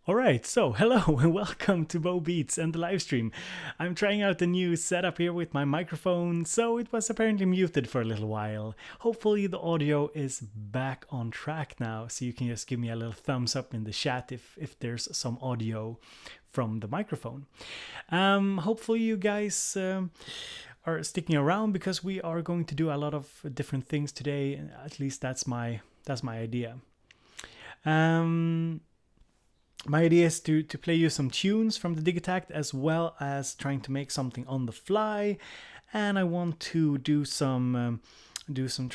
Alright, so hello and welcome to Bo Beats and the live stream. I'm trying out the new setup here with my microphone, so it was apparently muted for a little while. Hopefully the audio is back on track now, so you can just give me a little thumbs up in the chat if there's some audio from the microphone. Hopefully you guys are sticking around because we are going to do a lot of different things today. At least that's my idea. My idea is to play you some tunes from the Digitakt as well as trying to make something on the fly, and I want to try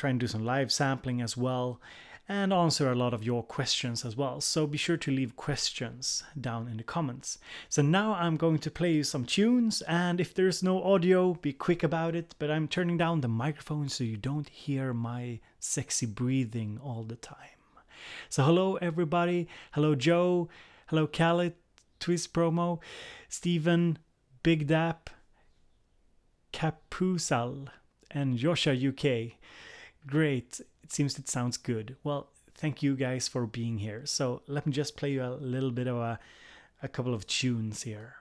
and do some live sampling as well, and answer a lot of your questions as well. So be sure to leave questions down in the comments. So now I'm going to play you some tunes, and if there's no audio, be quick about it. But I'm turning down the microphone so you don't hear my sexy breathing all the time. So hello everybody. Hello Joe. Hello Khaled, Twist Promo, Stephen, Big Dap, Capusal, and Josha UK. Great, it sounds good. Well, thank you guys for being here. So let me just play you a little bit of a couple of tunes here.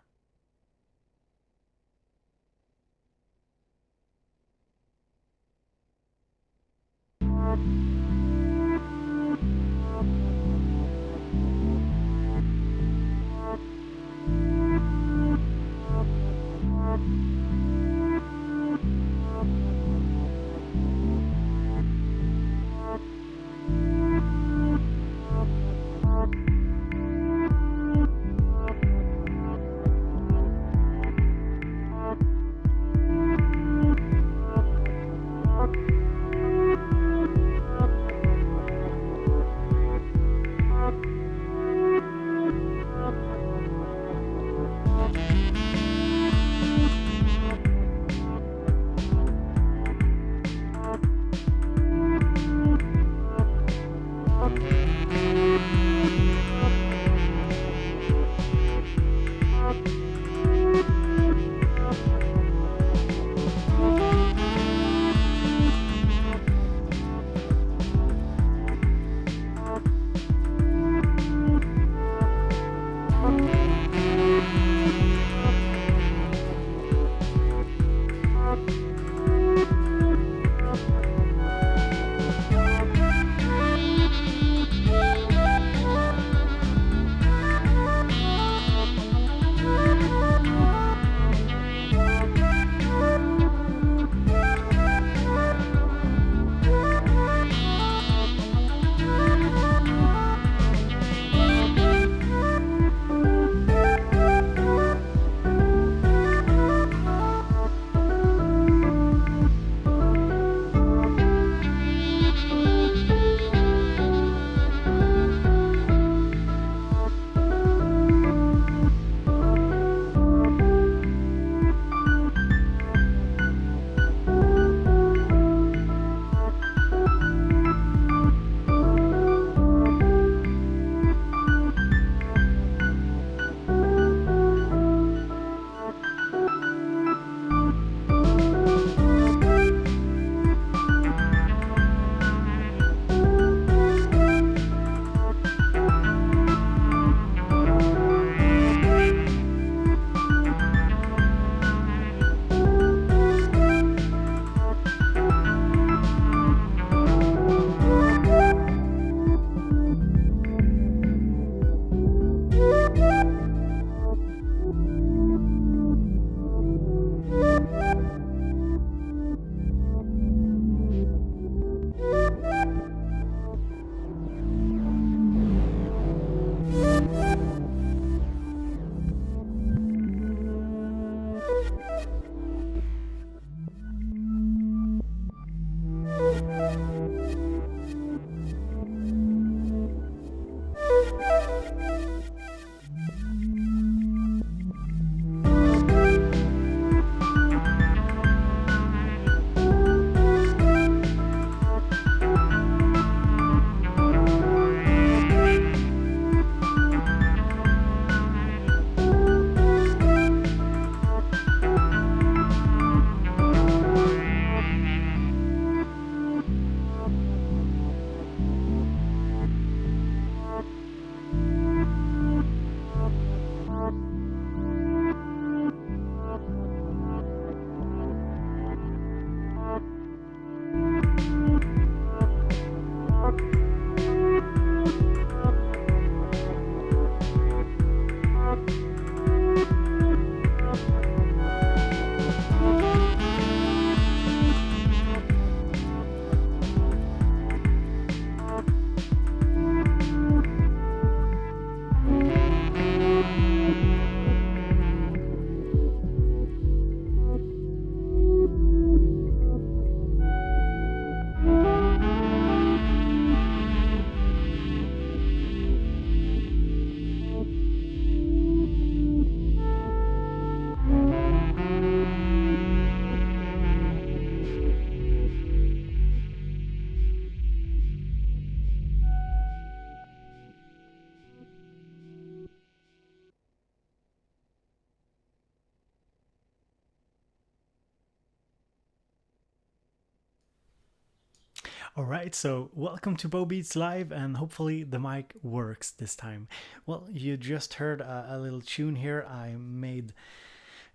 Alright, so welcome to Bow Beats Live, and hopefully the mic works this time. Well, you just heard a little tune here I made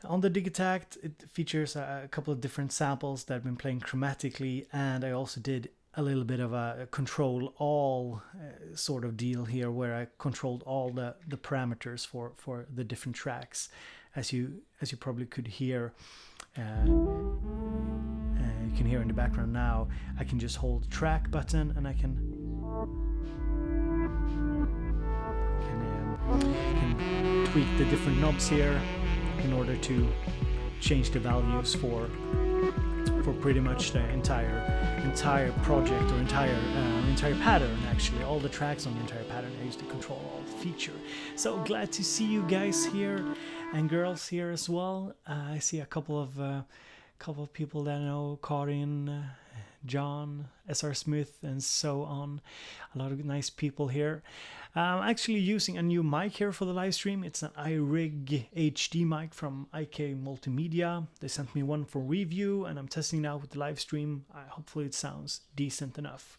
on the Digitakt. It features a couple of different samples that I've been playing chromatically, and I also did a little bit of a control all sort of deal here where I controlled all the parameters for the different tracks. As you probably could hear, you can hear in the background now, I can just hold the track button and I can tweak the different knobs here in order to change the values for pretty much the entire project or entire pattern. Actually, all the tracks on the entire pattern I used to control all feature. So glad to see you guys here and girls here as well. I see a couple of people that I know, Karin, John, SR Smith, and so on. A lot of nice people here. I'm actually using a new mic here for the live stream. It's an iRIG HD mic from IK Multimedia. They sent me one for review, and I'm testing it out with the live stream. Hopefully it sounds decent enough.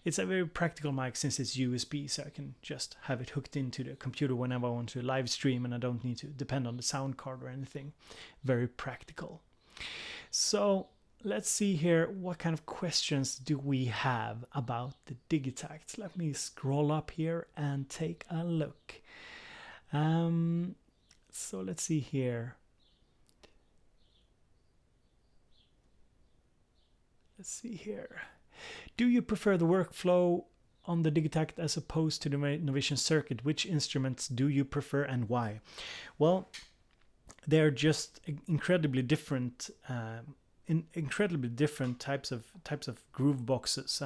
It's a very practical mic since it's USB, so I can just have it hooked into the computer whenever I want to live stream, and I don't need to depend on the sound card or anything. Very practical. So let's see here, what kind of questions do we have about the Digitakt? Let me scroll up here and take a look. So let's see here. Do you prefer the workflow on the Digitakt as opposed to the Novation circuit? Which instruments do you prefer and why? Well, they're just incredibly different, incredibly different types of groove boxes.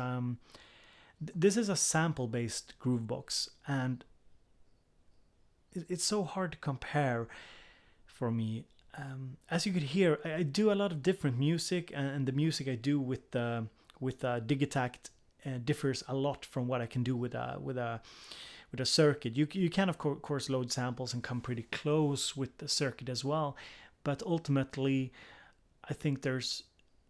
This is a sample-based groove box, and it's so hard to compare for me. As you could hear, I do a lot of different music, and the music I do with Digitakt differs a lot from what I can do with a circuit. You can of course load samples and come pretty close with the circuit as well, but ultimately I think there's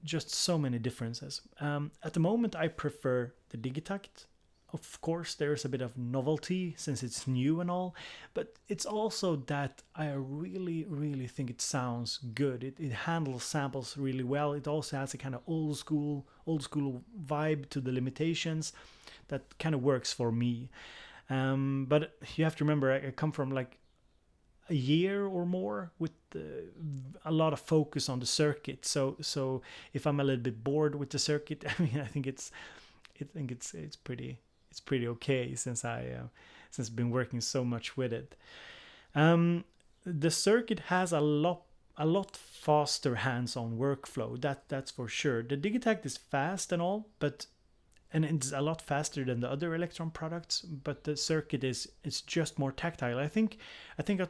just so many differences. At the moment I prefer the Digitakt. Of course there's a bit of novelty since it's new and all, but it's also that I really think it sounds good. It handles samples really well. It also has a kind of old school vibe to the limitations that kind of works for me. But you have to remember, I come from like a year or more with a lot of focus on the circuit. So if I'm a little bit bored with the circuit, I mean, I think it's pretty okay since I've been working so much with it. The circuit has a lot faster hands-on workflow. That's for sure. The Digitakt is fast and all, and it's a lot faster than the other Electron products, but the circuit is just more tactile. I think I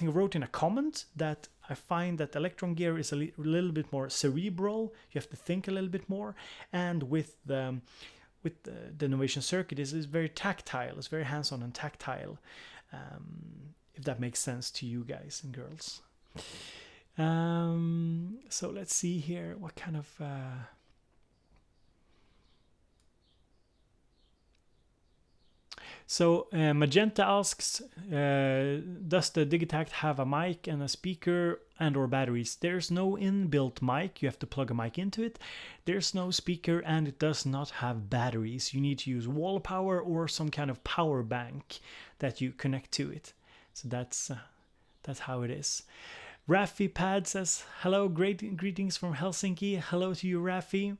wrote in a comment that I find that Electron gear is a little bit more cerebral. You have to think a little bit more, and with the Novation circuit is very tactile. It's very hands-on and tactile. If that makes sense to you guys and girls. So let's see here, what kind of So Magenta asks, does the Digitakt have a mic and a speaker and or batteries? There's no inbuilt mic. You have to plug a mic into it. There's no speaker, and it does not have batteries. You need to use wall power or some kind of power bank that you connect to it. So that's how it is. Raffi Pad says, hello, greetings from Helsinki. Hello to you, Raffi.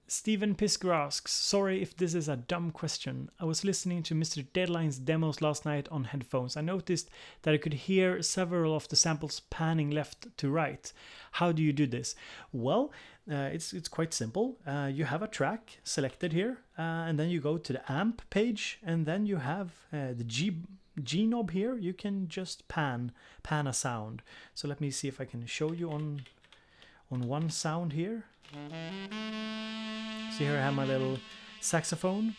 Stephen Pisker asks, sorry if this is a dumb question. I was listening to Mr. Deadline's demos last night on headphones. I noticed that I could hear several of the samples panning left to right. How do you do this? Well, it's quite simple. You have a track selected here, and then you go to the amp page, and then you have the G knob here. You can just pan a sound. So let me see if I can show you on one sound here. So here I have my little saxophone.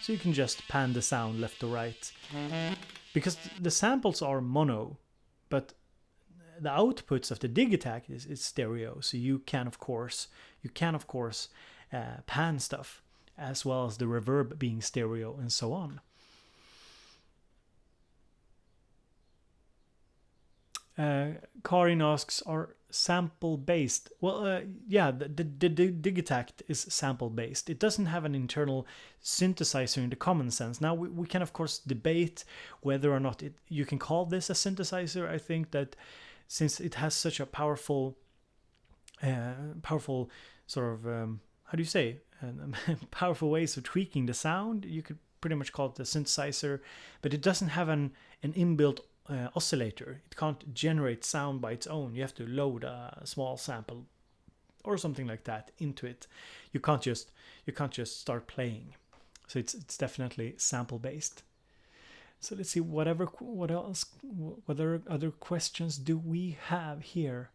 So you can just pan the sound left to right. Because the samples are mono, but the outputs of the Digitakt is stereo, so you can of course pan stuff, as well as the reverb being stereo and so on. Karin asks, are sample based? Well, yeah, the Digitakt is sample based. It doesn't have an internal synthesizer in the common sense. Now we can of course debate whether or not you can call this a synthesizer. I think that since it has such a powerful sort of how do you say powerful ways of tweaking the sound, you could pretty much call it a synthesizer, but it doesn't have an inbuilt oscillator. It can't generate sound by its own. You have to load a small sample or something like that into it. You can't just start playing. So it's definitely sample based. So let's see what other questions do we have here?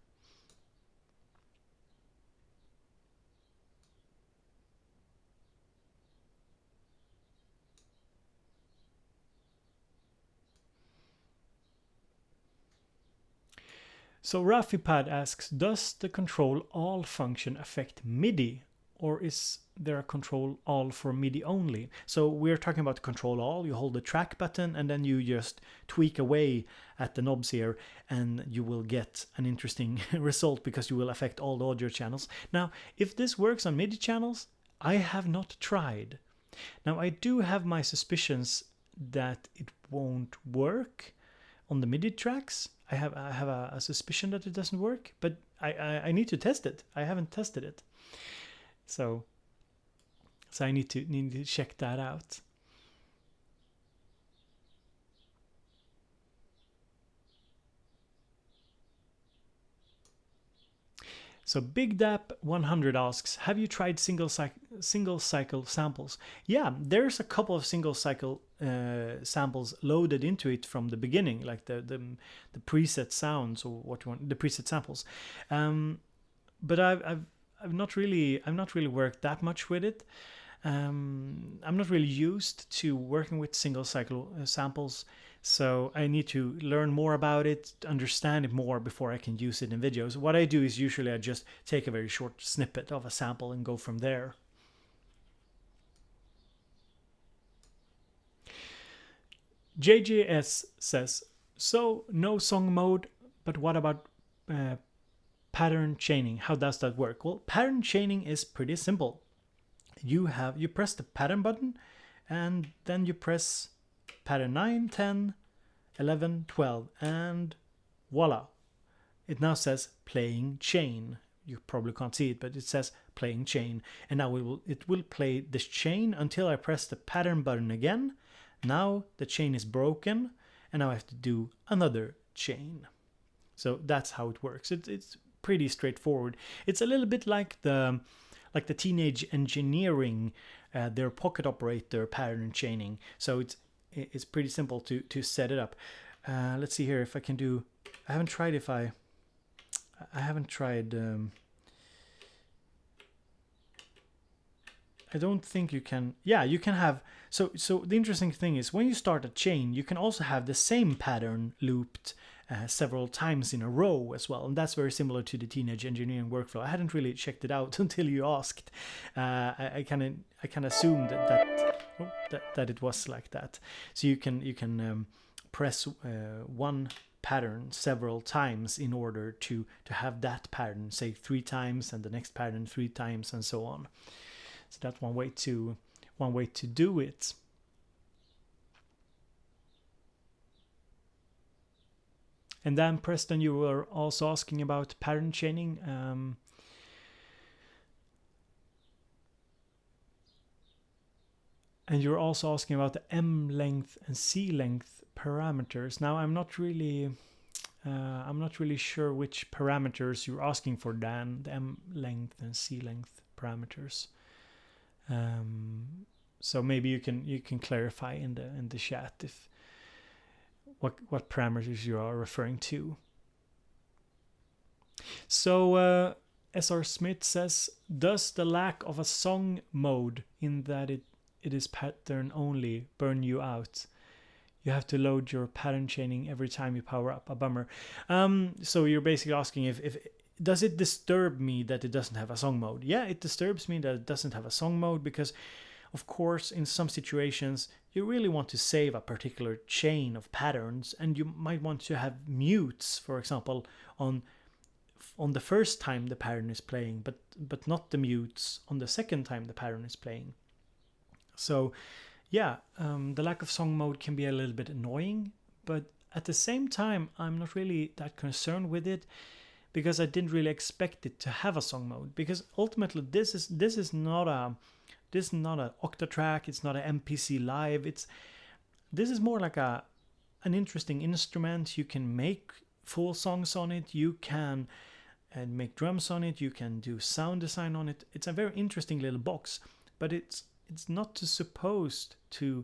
So RafiPad asks, does the control all function affect MIDI, or is there a control all for MIDI only? So we're talking about control all. You hold the track button and then you just tweak away at the knobs here, and you will get an interesting result because you will affect all the audio channels. Now, if this works on MIDI channels, I have not tried. Now, I do have my suspicions that it won't work on the MIDI tracks. I have a suspicion that it doesn't work, but I need to test it. I haven't tested it, so I need to check that out. So Big Dap 100 asks, have you tried single cycle samples? Yeah, there's a couple of single cycle samples loaded into it from the beginning, like the preset sounds, or what you want, the preset samples. But I've not really worked that much with it. I'm not really used to working with single cycle samples, so I need to learn more about it, understand it more before I can use it in videos. What I do is usually I just take a very short snippet of a sample and go from there. JJS says, so no song mode, but what about pattern chaining? How does that work? Well, pattern chaining is pretty simple. You press the pattern button, and then you press pattern 9, 10, 11, 12, and voila. It now says playing chain. You probably can't see it, but it says playing chain. And now it will play this chain until I press the pattern button again. Now the chain is broken, and now I have to do another chain. So that's how it works. It's pretty straightforward. It's a little bit like the Teenage Engineering, their pocket operator pattern chaining. So it's pretty simple to set it up. Let's see here if I can do. I haven't tried. I don't think you can. Yeah, you can have. So the interesting thing is when you start a chain, you can also have the same pattern looped several times in a row as well, and that's very similar to the Teenage Engineering workflow. I hadn't really checked it out until you asked. I kind of assumed that it was like that. So you can press one pattern several times in order to have that pattern, say 3 times, and the next pattern 3 times, and so on. So that's one way to do it. And then Preston, you were also asking about pattern chaining. And you're also asking about the M length and C length parameters. Now I'm not really sure which parameters you're asking for, Dan. The M length and C length parameters. So maybe you can clarify in the chat if what parameters you are referring to. So SR Smith says, does the lack of a song mode in that it is pattern only burn you out? you have to load your pattern chaining every time you power up. A bummer. So you're basically asking if does it disturb me that it doesn't have a song mode? Yeah, it disturbs me that it doesn't have a song mode because, of course, in some situations you really want to save a particular chain of patterns, and you might want to have mutes, for example, on the first time the pattern is playing, but not the mutes on the second time the pattern is playing. So yeah, the lack of song mode can be a little bit annoying, but at the same time I'm not really that concerned with it, because I didn't really expect it to have a song mode, because ultimately this is not an octatrack, it's not an MPC live, this is more like an interesting instrument. You can make full songs on it, you can make drums on it, you can do sound design on it. It's a very interesting little box, but it's not supposed to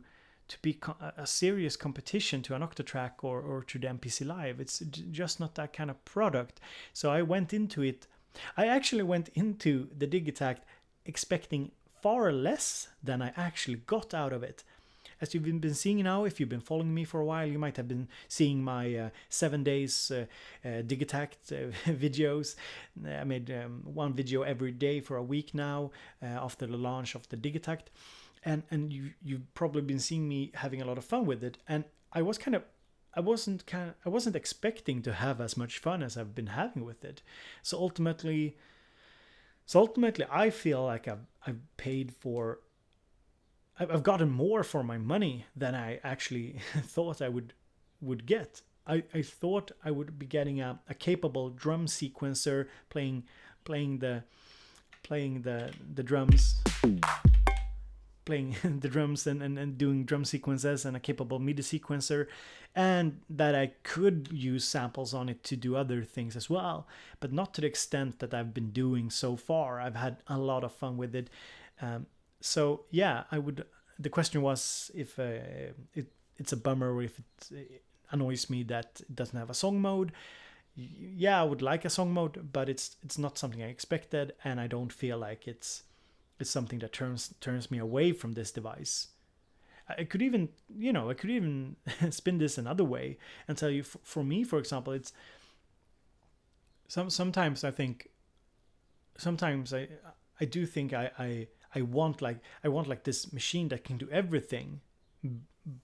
be a serious competition to an octatrack or to the MPC live. It's just not that kind of product. So I actually went into the Digitakt expecting far less than I actually got out of it. As you've been seeing now, if you've been following me for a while, you might have been seeing my 7 days Digitakt videos. I made one video every day for a week now after the launch of the Digitakt. And you've probably been seeing me having a lot of fun with it. And I wasn't expecting to have as much fun as I've been having with it. So ultimately I feel like I've gotten more for my money than I actually thought I would get. I thought I would be getting a capable drum sequencer playing the drums, playing the drums and doing drum sequences, and a capable MIDI sequencer, and that I could use samples on it to do other things as well, but not to the extent that I've been doing so far. I've had a lot of fun with it. So yeah, the question was if it's a bummer, or if it annoys me that it doesn't have a song mode. Yeah, I would like a song mode, but it's not something I expected, and I don't feel like it's something that turns me away from this device. I could even spin this another way and tell you, for me, for example, it's sometimes I do think I want this machine that can do everything,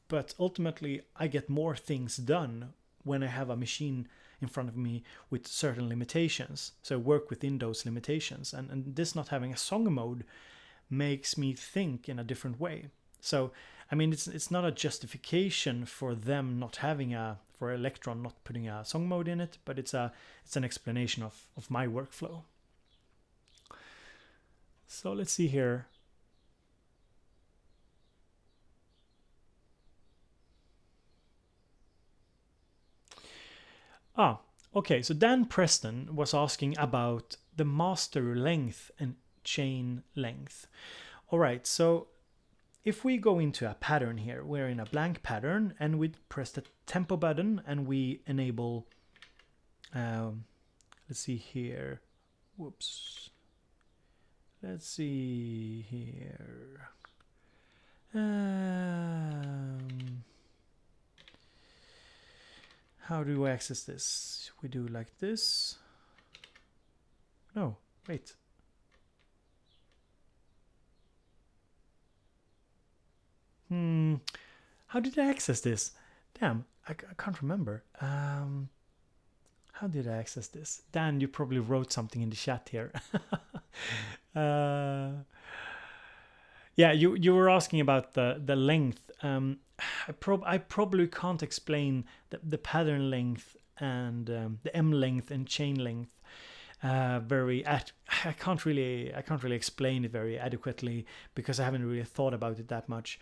but ultimately I get more things done when I have a machine in front of me with certain limitations. So I work within those limitations, and this not having a song mode makes me think in a different way. So I mean, it's not a justification for them not having for Electron not putting a song mode in it, but it's an explanation of my workflow. So let's see here. Okay, so Dan Preston was asking about the master length and chain length. All right, so if we go into a pattern here, we're in a blank pattern, and we press the tempo button and we enable, let's see here, whoops, let's see here, how do we access this? We do like this. No, wait. How did I access this? Damn, I can't remember. How did I access this? Dan, you probably wrote something in the chat here. Yeah, you were asking about the length. I probably can't explain the pattern length and the M length and chain length I can't really explain it very adequately, because I haven't really thought about it that much.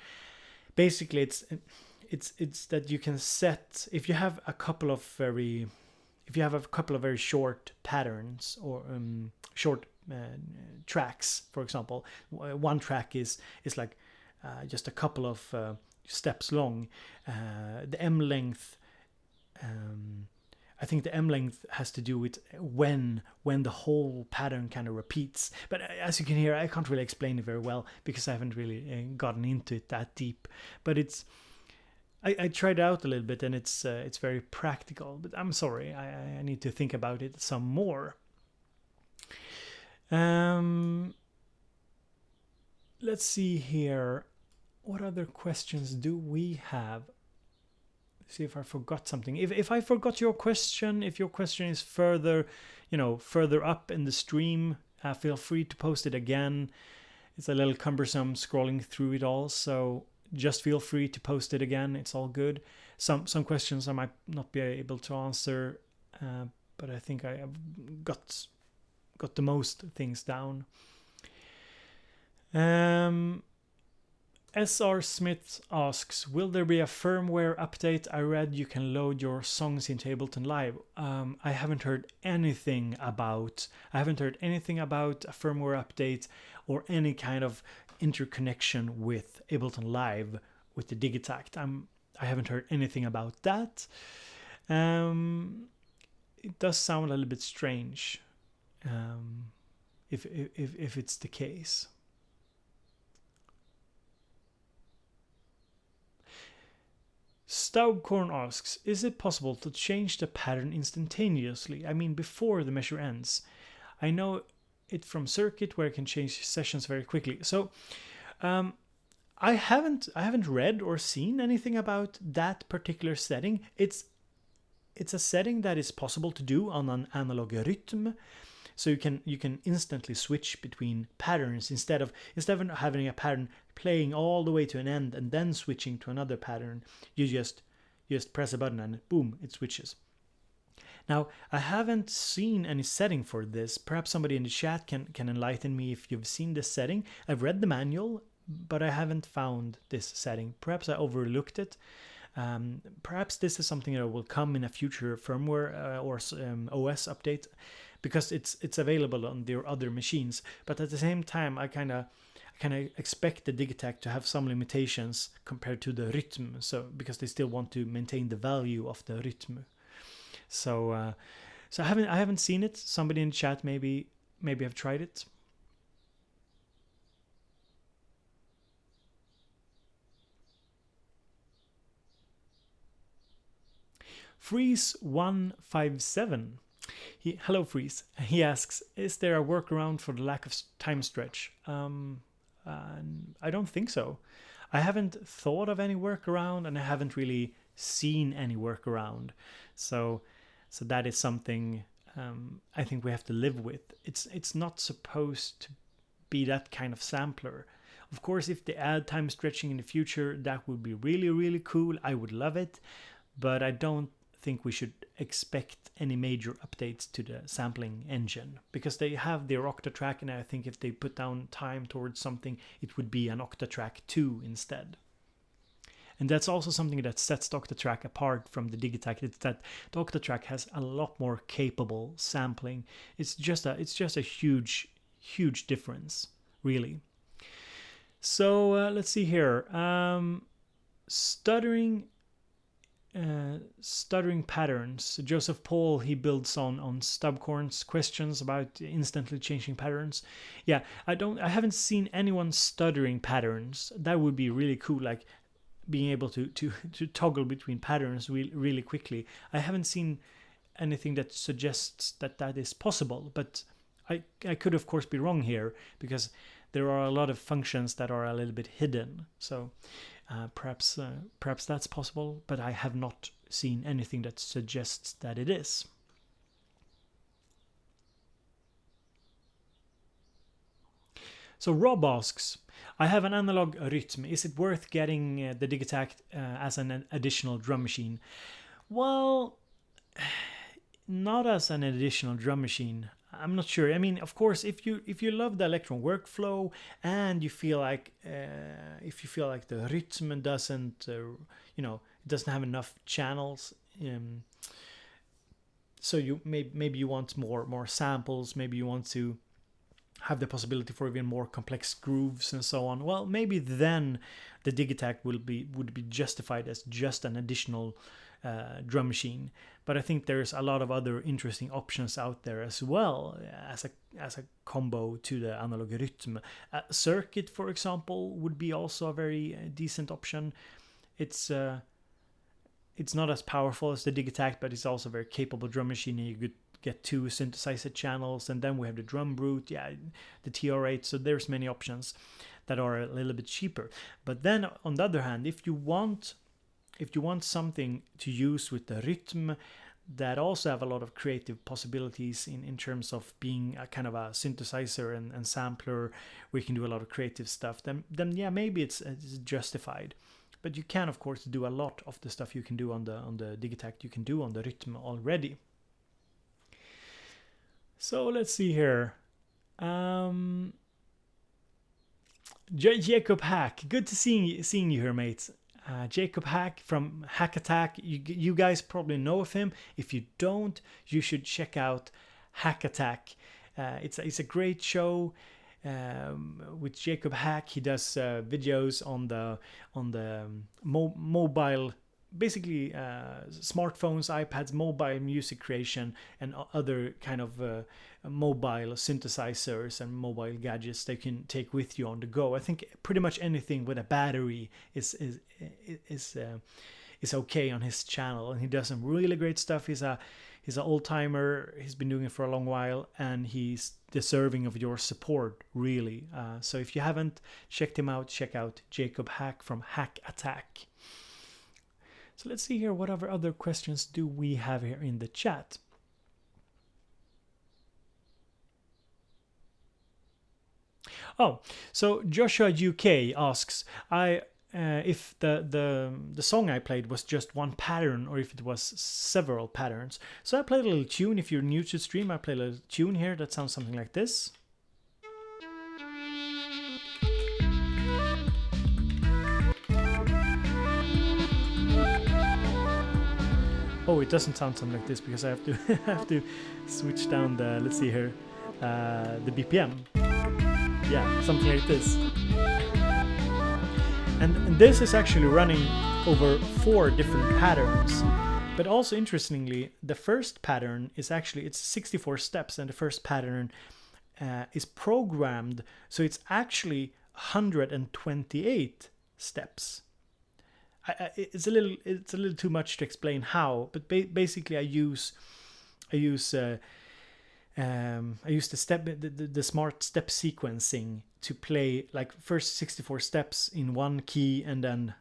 Basically, it's that you can set, if you have a couple of very short patterns, or short tracks, for example. One track is like just a couple of steps long. The M length, I think the M length has to do with when the whole pattern kind of repeats. But as you can hear, I can't really explain it very well, because I haven't really gotten into it that deep. But I tried it out a little bit, and it's very practical. But I'm sorry, I need to think about it some more. Let's see here. What other questions do we have? See if I forgot something. If I forgot your question, if your question is further, further up in the stream, feel free to post it again. It's a little cumbersome scrolling through it all, so just feel free to post it again. It's all good. Some questions I might not be able to answer, but I think I have got the most things down. SR Smith asks, will there be a firmware update? I read you can load your songs into Ableton Live. I haven't heard anything about a firmware update or any kind of interconnection with Ableton Live with the Digitakt. I haven't heard anything about that. It does sound a little bit strange, if it's the case. Staubkorn asks, is it possible to change the pattern instantaneously? I mean, before the measure ends. I know it from Circuit where I can change sessions very quickly. So I haven't read or seen anything about that particular setting. It's a setting that is possible to do on an analog rhythm. So you can instantly switch between patterns instead of having a pattern playing all the way to an end and then switching to another pattern. You just press a button and boom, it switches. Now, I haven't seen any setting for this. Perhaps somebody in the chat can enlighten me if you've seen this setting. I've read the manual, but I haven't found this setting. Perhaps I overlooked it. Perhaps this is something that will come in a future firmware or OS update, because it's available on their other machines. But at the same time, I kind of expect the Digitakt to have some limitations compared to the rhythm. So because they still want to maintain the value of the rhythm. So I haven't seen it. Somebody in the chat maybe have tried it. Freeze157. Hello Freeze. He asks, is there a workaround for the lack of time stretch? I don't think so. I haven't thought of any workaround, and I haven't really seen any workaround. So that is something I think we have to live with. It's not supposed to be that kind of sampler. Of course, if they add time stretching in the future, that would be really, really cool. I would love it, but I don't think we should expect any major updates to the sampling engine, because they have their Octatrack, and I think if they put down time towards something, it would be an Octatrack 2 instead. And that's also something that sets the Octatrack apart from the Digitakt. It's that the Octatrack has a lot more capable sampling. It's just a huge difference, really. So let's see here. Stuttering patterns. Joseph Paul, he builds on Stubcorn's questions about instantly changing patterns. Yeah, I haven't seen anyone stuttering patterns. That would be really cool, like being able to toggle between patterns really quickly. I haven't seen anything that suggests that is possible, but I could of course be wrong here, because there are a lot of functions that are a little bit hidden. So perhaps that's possible, but I have not seen anything that suggests that it is. So Rob asks, I have an analog rhythm. Is it worth getting the Digitakt as an additional drum machine? Well, not as an additional drum machine. I'm not sure. I mean, of course, if you love the Electron workflow and you feel like the rhythm doesn't it doesn't have enough channels, so you maybe you want more samples, maybe you want to have the possibility for even more complex grooves and so on. Well, maybe then the Digitakt would be justified as just an additional drum machine. But I think there's a lot of other interesting options out there as well as a combo to the analog rhythm. Circuit, for example, would be also a very decent option. It's it's not as powerful as the Digitakt, but it's also a very capable drum machine, and you could get 2 synthesizer channels, and then we have the drum brute, the TR8. So there's many options that are a little bit cheaper. But then on the other hand, if you want something to use with the rhythm that also have a lot of creative possibilities in terms of being a kind of a synthesizer and sampler, we can do a lot of creative stuff, then yeah, maybe it's justified. But you can of course do a lot of the stuff you can do on the Digitakt, you can do on the rhythm already. So let's see here. Jacob Hack, good to seeing you here, mates. Jacob Hack from Hack Attack. You guys probably know of him. If you don't, you should check out Hack Attack. It's a great show with Jacob Hack. He does videos on the mobile, basically smartphones, iPads, mobile music creation, and other kind of mobile synthesizers and mobile gadgets they can take with you on the go. I think pretty much anything with a battery is okay on his channel, and he does some really great stuff. He's an old timer. He's been doing it for a long while, and he's deserving of your support, really. So if you haven't checked him out, check out Jacob Hack from Hack Attack. So let's see here, what other questions do we have here in the chat? Oh, so Joshua UK asks, if the song I played was just one pattern or if it was several patterns. So I played a little tune. If you're new to the stream, I played a little tune here that sounds something like this. Oh, it doesn't sound something like this because I have to have to switch down the, let's see here, the BPM. Yeah, something like this. And this is actually running over 4 different patterns. But also interestingly, the first pattern is actually, it's 64 steps, and the first pattern is programmed, so it's actually 128 steps. It's a little too much to explain how, but basically I use the smart step sequencing to play like first 64 steps in one key, and then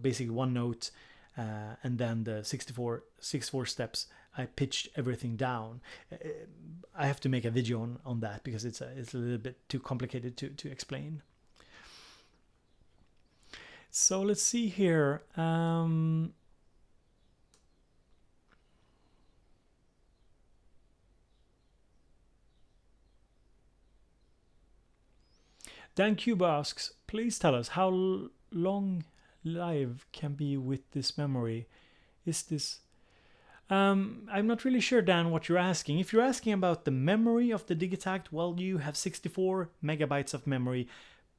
basically one note, and then the 64 steps I pitched everything down. I have to make a video on that because it's a little bit too complicated to explain. So let's see here. Dan Cuba asks, please tell us how long live can be with this memory. Is this... I'm not really sure, Dan, what you're asking. If you're asking about the memory of the Digitakt, well, you have 64 megabytes of memory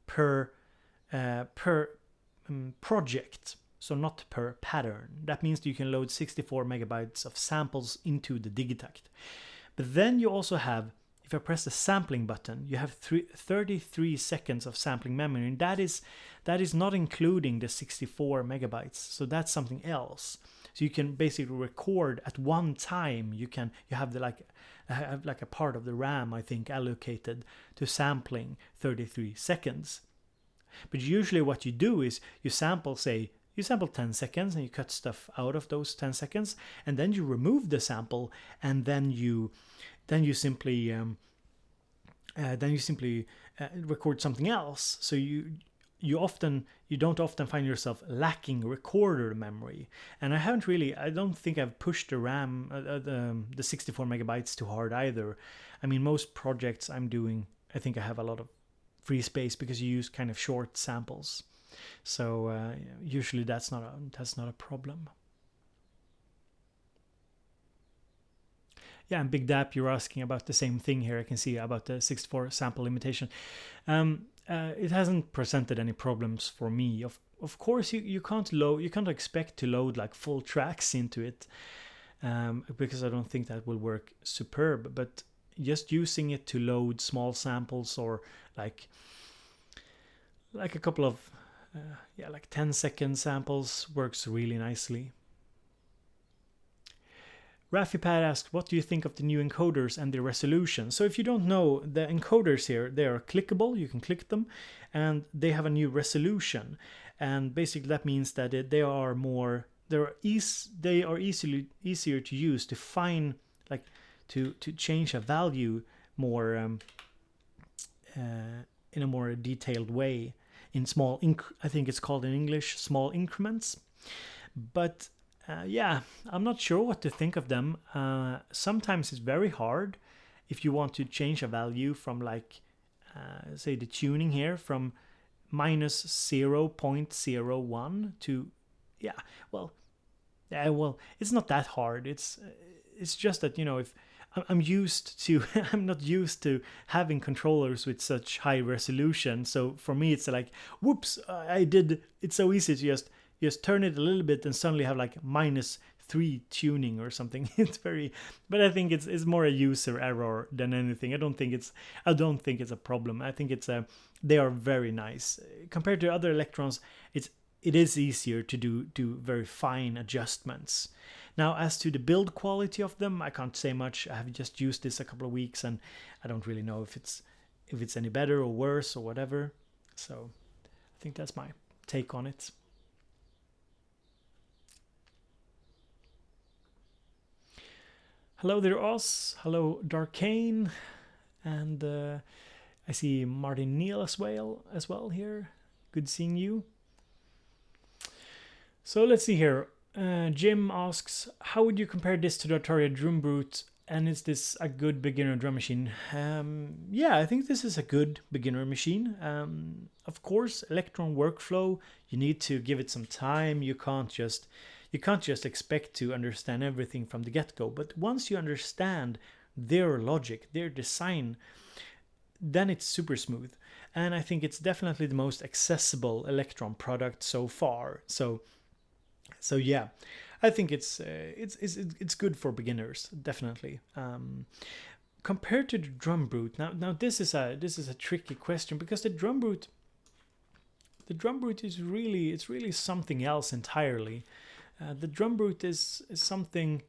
per project, so not per pattern. That means you can load 64 megabytes of samples into the Digitakt. But then you also have, if I press the sampling button, you have 33 seconds of sampling memory, and that is not including the 64 megabytes. So that's something else. So you can basically record at one time. You have like a part of the RAM, I think, allocated to sampling 33 seconds. But usually what you do is you sample 10 seconds and you cut stuff out of those 10 seconds, and then you remove the sample, and then you simply record something else. So you don't often find yourself lacking recorder memory. And I don't think I've pushed the RAM, the 64 megabytes too hard either. I mean, most projects I'm doing, I think I have a lot of free space because you use kind of short samples. So usually that's not a problem. Yeah, and Big Dap, you're asking about the same thing here. I can see about the 64 sample limitation. It hasn't presented any problems for me. Of course, you can't expect to load like full tracks into it, because I don't think that will work superb. But just using it to load small samples, or like a couple of yeah, like 10-second samples works really nicely. RafiPad asked, what do you think of the new encoders and their resolution? So if you don't know, the encoders here, they are clickable, you can click them, and they have a new resolution. And basically that means that they are more, they are easier to use, to find, like to change a value more in a more detailed way, in small, I think it's called in English, small increments. But yeah, I'm not sure what to think of them. Sometimes it's very hard if you want to change a value from, like, say the tuning here from minus 0.01 to, yeah, well, it's not that hard. It's just that, you know, if I'm used to, I'm not used to having controllers with such high resolution. So for me, it's like, whoops, it's so easy to just turn it a little bit and suddenly have like -3 tuning or something. It's very, but I think it's more a user error than anything. I don't think it's a problem. I think they are very nice compared to other Electrons. It is easier to do very fine adjustments. Now, as to the build quality of them, I can't say much. I have just used this a couple of weeks, and I don't really know if it's any better or worse or whatever. So I think that's my take on it. Hello there, Oz. Hello, Darkane, and I see Martin Neal as well here. Good seeing you. So let's see here. Jim asks, how would you compare this to the Atari Drum Brute, and is this a good beginner drum machine? Yeah, I think this is a good beginner machine. Of course, Electron workflow, you need to give it some time. You can't just expect to understand everything from the get-go, but once you understand their logic, their design, then it's super smooth. And I think it's definitely the most accessible Electron product so far. So yeah, I think it's good for beginners, definitely. Compared to the Drum Brute, now this is a tricky question, because the Drum Brute is really something else entirely. The Drum Brute is something.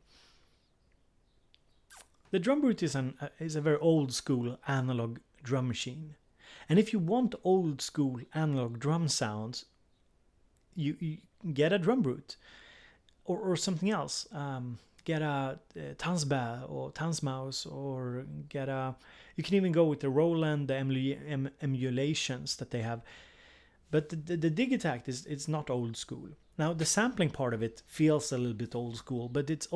The Drum Brute is a very old school analog drum machine, and if you want old school analog drum sounds, you get a Drum Brute, or something else. Get a Tanzba or Tanzmaus, or you can even go with the Roland, the emulations that they have. But the Digitakt it's not old school. Now the sampling part of it feels a little bit old school, but it's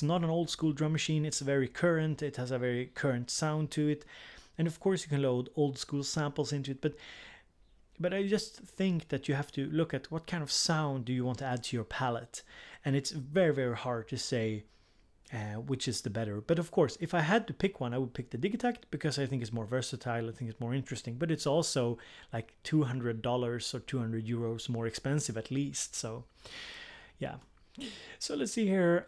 not an old school drum machine. It's very current. It has a very current sound to it, and of course you can load old school samples into it. But I just think that you have to look at what kind of sound do you want to add to your palette, and it's very, very hard to say which is the better. But of course, if I had to pick one, I would pick the Digitakt, because I think it's more versatile. I think it's more interesting, but it's also like $200 or 200 euros more expensive at least. So yeah. So let's see here.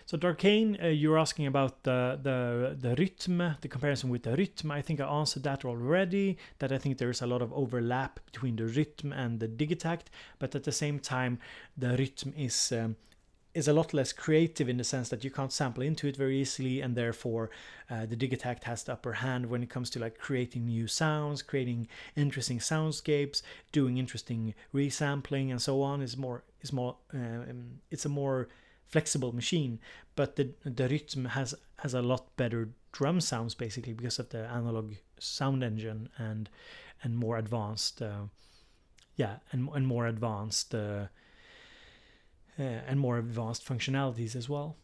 So Darkane, you're asking about the rhythm, the comparison with the rhythm. I think I answered that already, that I think there's a lot of overlap between the rhythm and the Digitakt, but at the same time, the rhythm is a lot less creative, in the sense that you can't sample into it very easily, and therefore the Digitakt has the upper hand when it comes to like creating new sounds, creating interesting soundscapes, doing interesting resampling and so on. It's a more flexible machine, but the rhythm has a lot better drum sounds, basically because of the analog sound engine and more advanced and more advanced functionalities as well.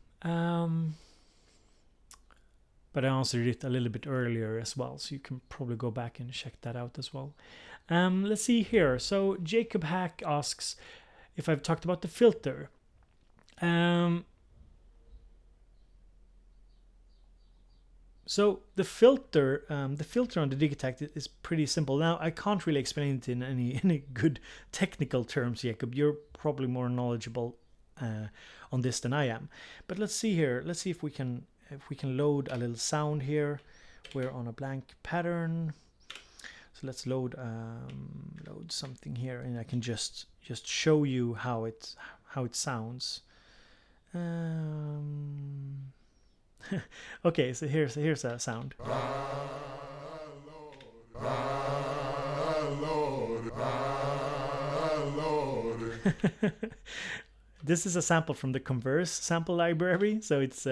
But I answered it a little bit earlier as well, so you can probably go back and check that out as well. Let's see here. So Jacob Hack asks if I've talked about the filter. So the filter on the Digitakt is pretty simple. Now I can't really explain it in any good technical terms, Jacob. You're probably more knowledgeable on this than I am. But let's see here. Let's see if we can load a little sound here. we're on a blank pattern. So let's load something here, and I can just show you how it sounds. Okay, so here's a sound. This is a sample from the Converse sample library, so it's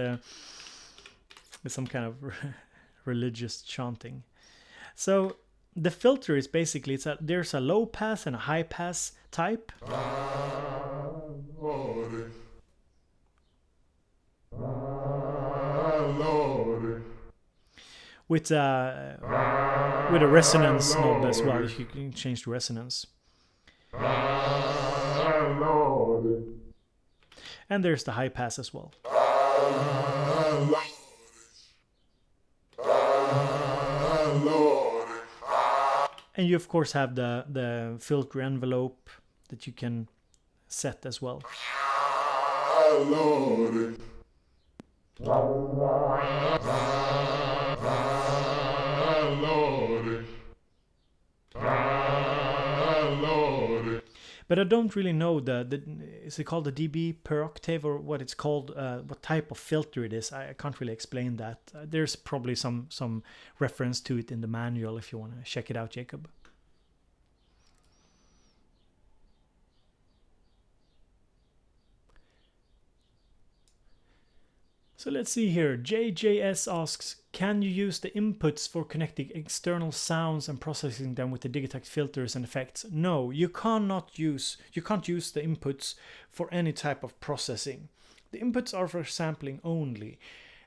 some kind of religious chanting. So the filter is basically there's a low pass and a high pass type. With a resonance knob as well. You can change the resonance. And there's the high pass as well. And you of course have the filter envelope that you can set as well. But I don't really know is it called the dB per octave or what it's called, what type of filter it is. I can't really explain that. There's probably some reference to it in the manual if you want to check it out, Jacob. So let's see here. JJS asks, can you use the inputs for connecting external sounds and processing them with the Digitakt filters and effects? No, you can't use the inputs for any type of processing. The inputs are for sampling only.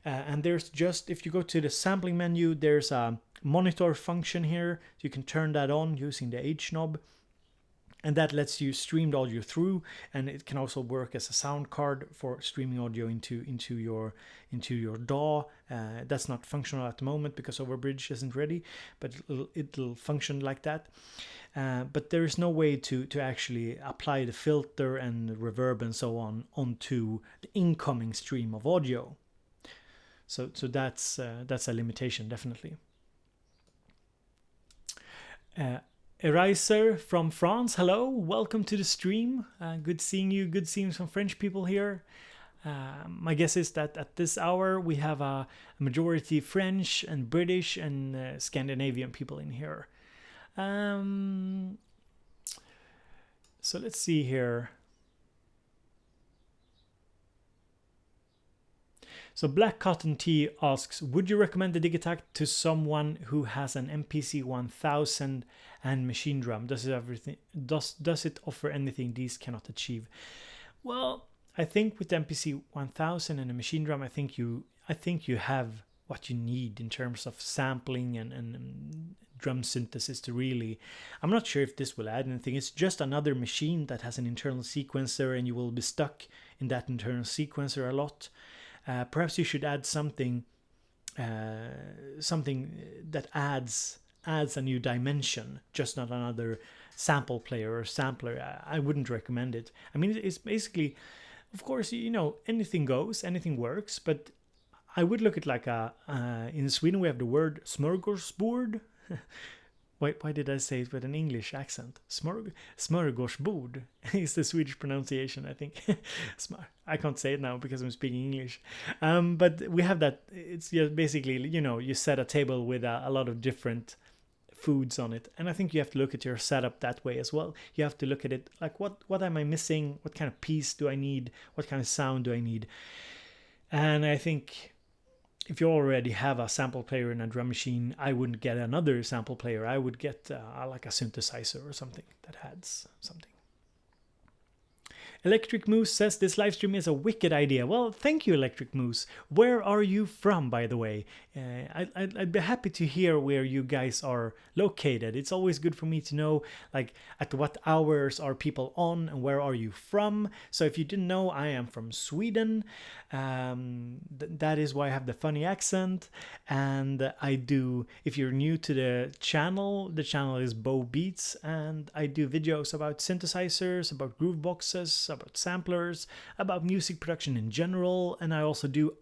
And there's just, if you go to the sampling menu, there's a monitor function here. You can turn that on using the H knob. And that lets you stream the audio through, and it can also work as a sound card for streaming audio into your DAW. That's not functional at the moment because Overbridge isn't ready, but it'll function like that. But there is no way to actually apply the filter and the reverb and so on onto the incoming stream of audio. So that's a limitation, definitely. Eraser from France, hello, welcome to the stream. Good seeing you, good seeing some French people here. My guess is that at this hour we have a majority French and British and Scandinavian people in here. So let's see here. So Black Cotton Tea asks, would you recommend the Digitakt to someone who has an MPC 1000 and machine drum? Does it offer anything these cannot achieve? Well, I think with the MPC 1000 and a machine drum, I think you have what you need in terms of sampling and drum synthesis to really. I'm not sure if this will add anything. It's just another machine that has an internal sequencer, and you will be stuck in that internal sequencer a lot. Perhaps you should add something that adds a new dimension, just not another sample player or sampler. I wouldn't recommend it. I mean, it's basically, of course, anything goes, anything works, but I would look at like in Sweden we have the word smörgåsbord. Why did I say it with an English accent? Smörgåsbord is the Swedish pronunciation, I think. I can't say it now because I'm speaking English. But we have that. It's just basically, you set a table with a lot of different foods on it. And I think you have to look at your setup that way as well. You have to look at it like, what am I missing? What kind of piece do I need? What kind of sound do I need? And I think if you already have a sample player in a drum machine, I wouldn't get another sample player. I would get like a synthesizer or something that adds something. Electric Moose says this live stream is a wicked idea. Well, thank you, Electric Moose. Where are you from, by the way? I'd be happy to hear where you guys are located. It's always good for me to know, like, at what hours are people on and where are you from. So if you didn't know, I am from Sweden. That is why I have the funny accent. And I do, if you're new to the channel is Bo Beats, and I do videos about synthesizers, about groove boxes, videos, about samplers, about music production in general, and I also do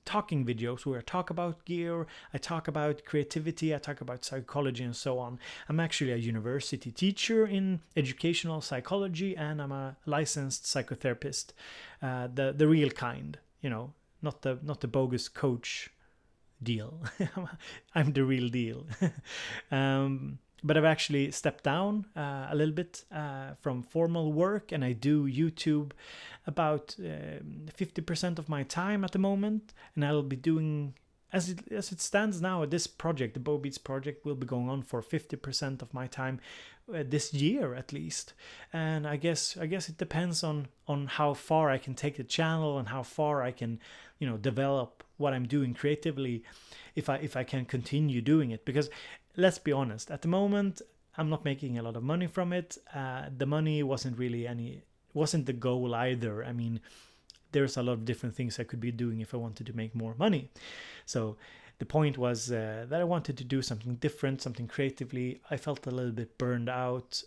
talking videos where I talk about gear, I talk about creativity, I talk about psychology and so on. I'm actually a university teacher in educational psychology, and I'm a licensed psychotherapist, the real kind, you know, not the bogus coach deal. I'm the real deal. But I've actually stepped down a little bit from formal work, and I do YouTube about 50% of my time at the moment, and I'll be doing, as it stands now, this project, the Bow Beats project, will be going on for 50% of my time this year at least. And I guess it depends on how far I can take the channel and how far I can, you know, develop what I'm doing creatively, if I can continue doing it. Because let's be honest, at the moment I'm not making a lot of money from it. The money wasn't the goal either. I mean, there's a lot of different things I could be doing if I wanted to make more money. So the point was that I wanted to do something different, something creatively. I felt a little bit burned out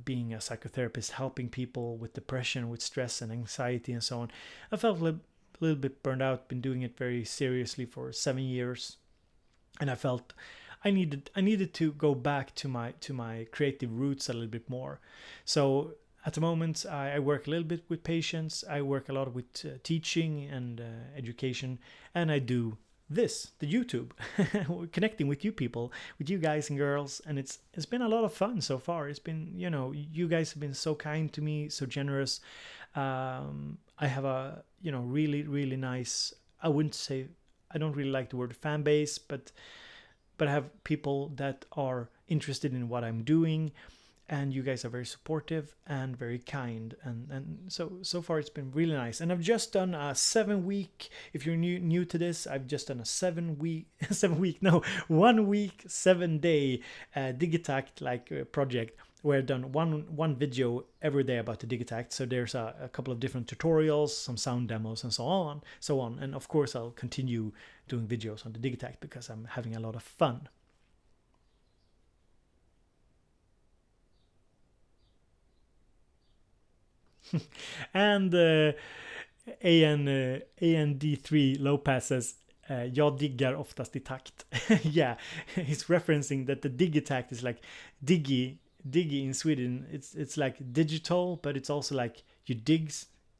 being a psychotherapist, helping people with depression, with stress and anxiety and so on. I felt a little bit burned out, been doing it very seriously for 7 years, and I felt I needed to go back to my creative roots a little bit more. So at the moment I work a little bit with patients, I work a lot with teaching and education, and I do the YouTube, connecting with you people, with you guys and girls, and it's been a lot of fun so far. It's been, you know, you guys have been so kind to me, so generous. I have a, you know, really nice, I don't really like the word fan base, but I have people that are interested in what I'm doing, and you guys are very supportive and very kind, and so far it's been really nice. And I've just done a 7-week, if you're new to this, I've just done a 1 week 7-day Digitakt project, where I've done one video every day about the Digitakt. So there's a couple of different tutorials, some sound demos and so on. And of course I'll continue doing videos on the Digitakt because I'm having a lot of fun. And AND3 Lopez says, jag diggar oftast i takt. Yeah, he's referencing that the Digitakt is like Digi in Sweden. It's like digital, but it's also like you dig.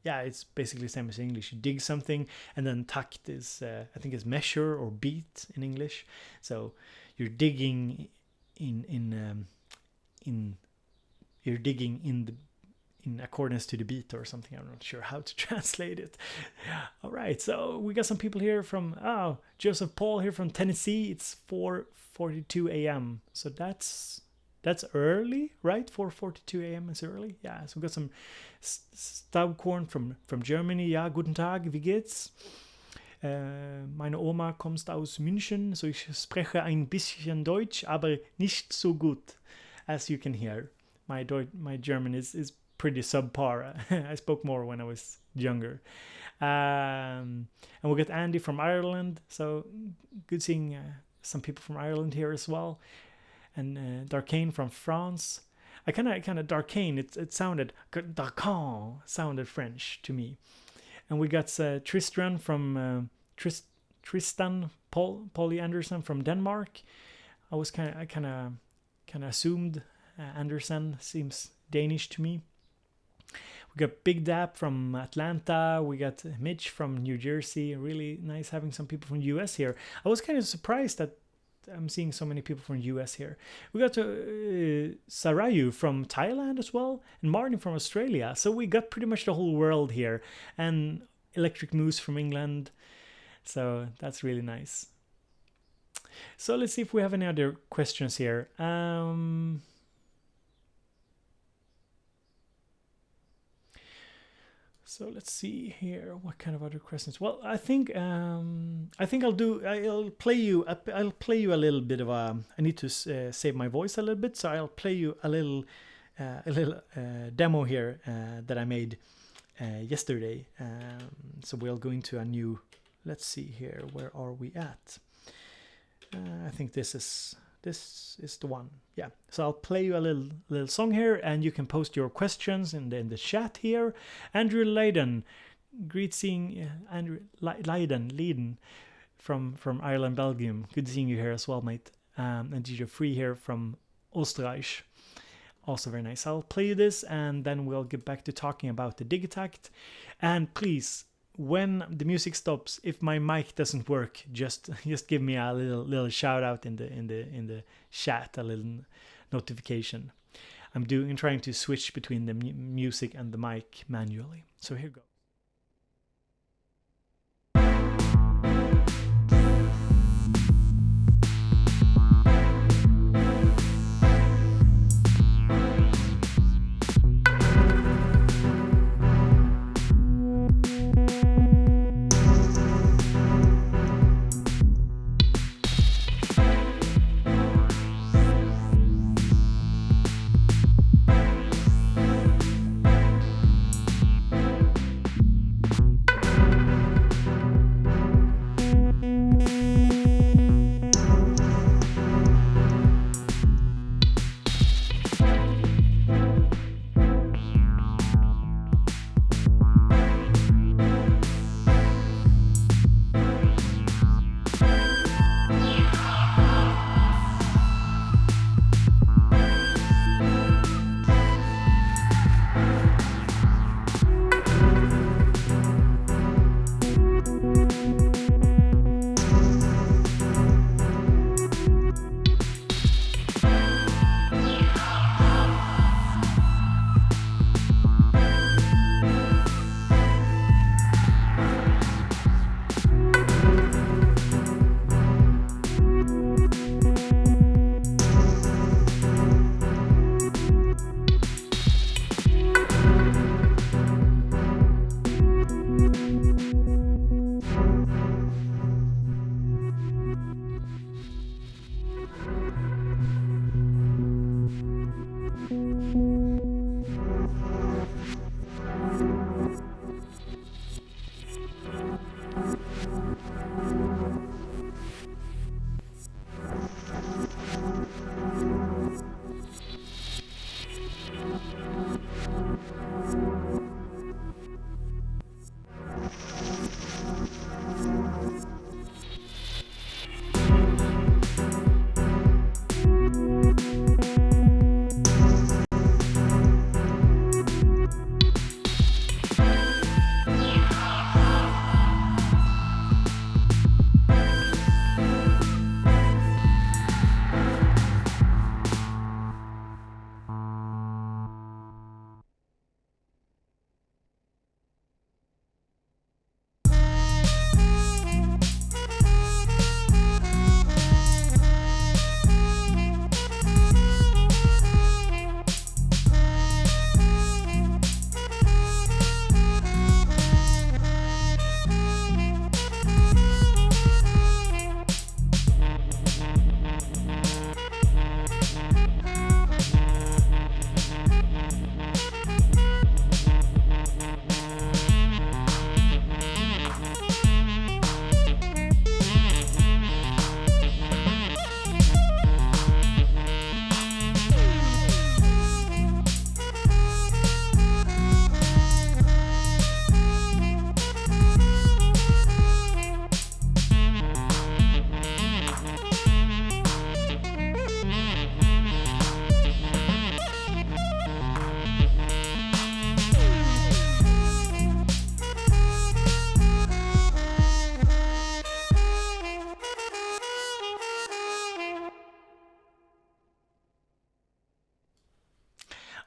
Yeah, it's basically the same as English. You dig something, and then takt is I think it's measure or beat in English. So you're digging in you're digging in accordance to the beat or something. I'm not sure how to translate it. All right, so we got some people here from Joseph Paul here from Tennessee. It's 4:42 a.m. So that's early, right? 4:42 a.m. is early. Yeah, so we got some Staubkorn from Germany. Ja, guten Tag, wie geht's? Meine Oma kommt aus München, so ich spreche ein bisschen Deutsch, aber nicht so gut, as you can hear. My German is pretty subpar. I spoke more when I was younger. And we got Andy from Ireland, so good seeing some people from Ireland here as well. And Darkane from France. I kind of Darkane, it sounded Darkane sounded French to me. And we got Tristan from Tristan Polly Anderson from Denmark. I kind of assumed Anderson seems Danish to me. We got Big Dap from Atlanta. We got Mitch from New Jersey. Really nice having some people from US here. I was kind of surprised that I'm seeing so many people from US here. We got Sarayu from Thailand as well, and Martin from Australia. So we got pretty much the whole world here, and Electric Moose from England. So that's really nice. So let's see if we have any other questions here. So let's see here. What kind of other questions? Well, I think I'll play you a little bit of a. I need to save my voice a little bit, so I'll play you a little demo here that I made yesterday. So we'll go into a new. Let's see here. Where are we at? I think this is this is the one. Yeah. So I'll play you a little song here, and you can post your questions in the chat here. Andrew Leiden, great seeing Andrew Leiden from Ireland, Belgium. Good seeing you here as well, mate. And DJ Free here from Österreich. Also very nice. I'll play you this, and then we'll get back to talking about the Digitakt. And please, when the music stops, if my mic doesn't work, just give me a little shout out in the chat, a little notification. I'm trying to switch between the music and the mic manually. So here goes.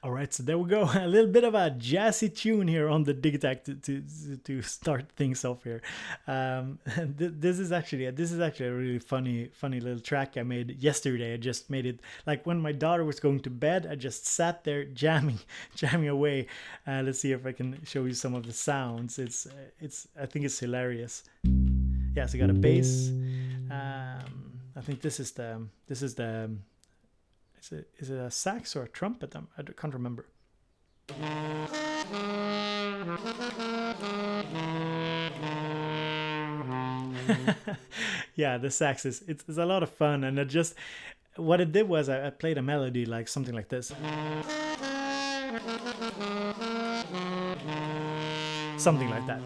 All right, so there we go. A little bit of a jazzy tune here on the Digitakt to start things off here. This is actually a really funny little track I made yesterday. I just made it like when my daughter was going to bed. I just sat there jamming away. Let's see if I can show you some of the sounds. I think it's hilarious. Yeah, so I got a bass. I think this is the. Is it a sax or a trumpet? I can't remember. Yeah, the sax it's a lot of fun, and what it did was I played a melody like something like this. Something like that.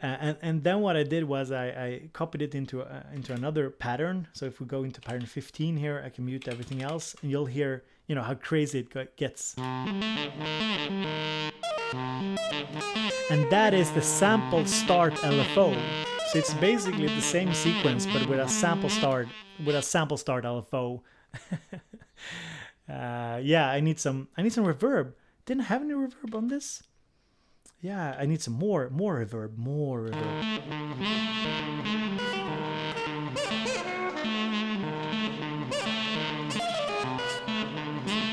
And then what I did was I copied it into another pattern. So if we go into pattern 15 here, I can mute everything else, and you'll hear, you know, how crazy it gets. And that is the sample start LFO. So it's basically the same sequence, but with a sample start LFO. Yeah, I need some reverb. Didn't have any reverb on this. Yeah, I need some more reverb,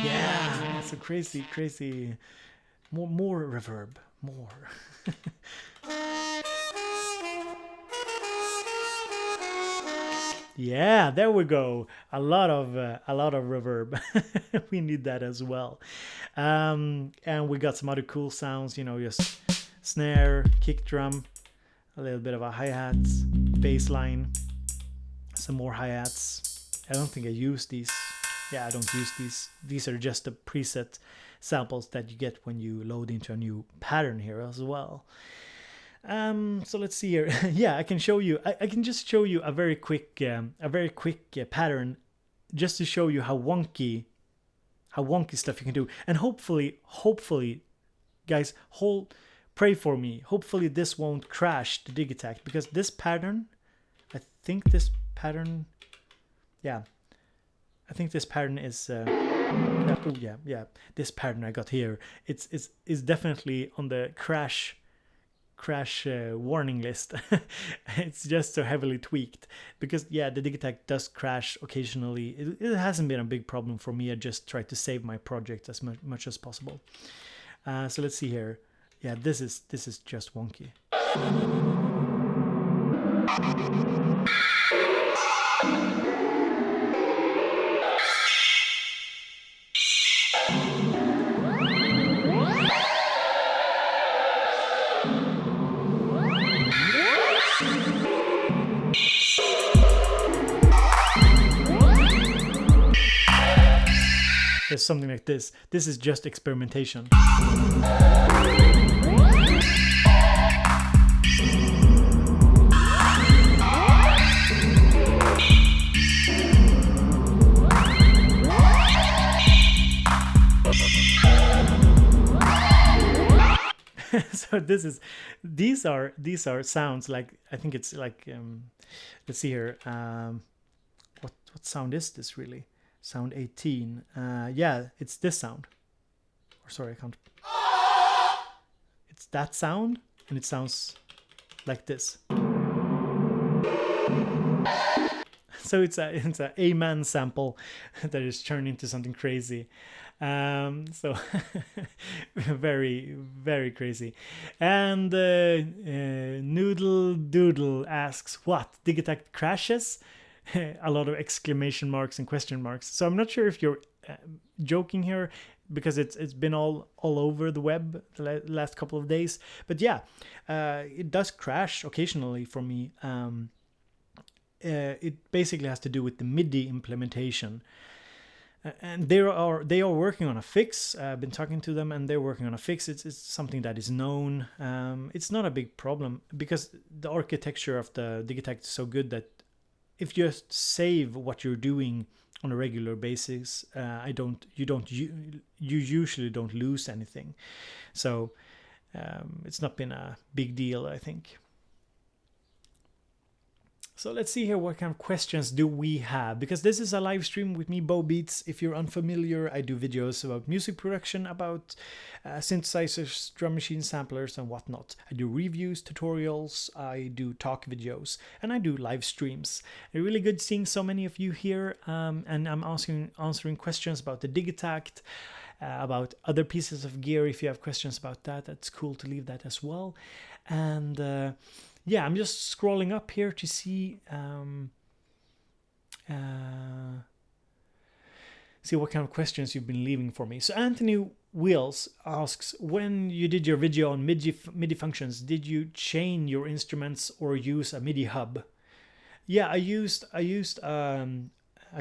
Yeah, it's a crazy, more reverb, more. Yeah, there we go. A lot of reverb. We need that as well. And we got some other cool sounds, you know, just snare, kick drum, a little bit of a hi-hat, bass line, some more hi-hats. I don't think I use these. Yeah, I don't use these. These are just the preset samples that you get when you load into a new pattern here as well. So let's see here. Yeah, I can show you. I can just show you a very quick pattern, just to show you how wonky stuff you can do. And hopefully, guys, pray for me. Hopefully, this won't crash the Digitakt, because this pattern, I think this pattern is. This pattern I got here. It's definitely on the crash warning list. It's just so heavily tweaked, because the Digitakt does crash occasionally. It hasn't been a big problem for me. I just try to save my project as much as possible. So let's see here. Yeah, this is just wonky. There's something like this. This is just experimentation. So these are sounds like, I think it's like let's see here. What sound is this really? Sound 18. Yeah, it's this sound. Or sorry, I can't. It's that sound, and it sounds like this. So it's a A-man sample that is turned into something crazy. So very, very crazy. And Noodle Doodle asks, what? Digitakt crashes? A lot of exclamation marks and question marks. So I'm not sure if you're joking here, because it's been all over the web the last couple of days. But yeah, it does crash occasionally for me. It basically has to do with the MIDI implementation. And they are working on a fix. I've been talking to them, and they're working on a fix. It's something that is known. It's not a big problem, because the architecture of the Digitakt is so good that if you just save what you're doing on a regular basis, you usually don't lose anything. So it's not been a big deal, I think. So let's see here, what kind of questions do we have? Because this is a live stream with me, Bo Beats. If you're unfamiliar, I do videos about music production, about synthesizers, drum machine samplers, and whatnot. I do reviews, tutorials, I do talk videos, and I do live streams. It's really good seeing so many of you here, and I'm answering questions about the Digitakt, about other pieces of gear. If you have questions about that, that's cool to leave that as well. And yeah, I'm just scrolling up here to see what kind of questions you've been leaving for me. So Anthony Wheels asks, when you did your video on MIDI functions, did you chain your instruments or use a MIDI hub? Yeah, I used a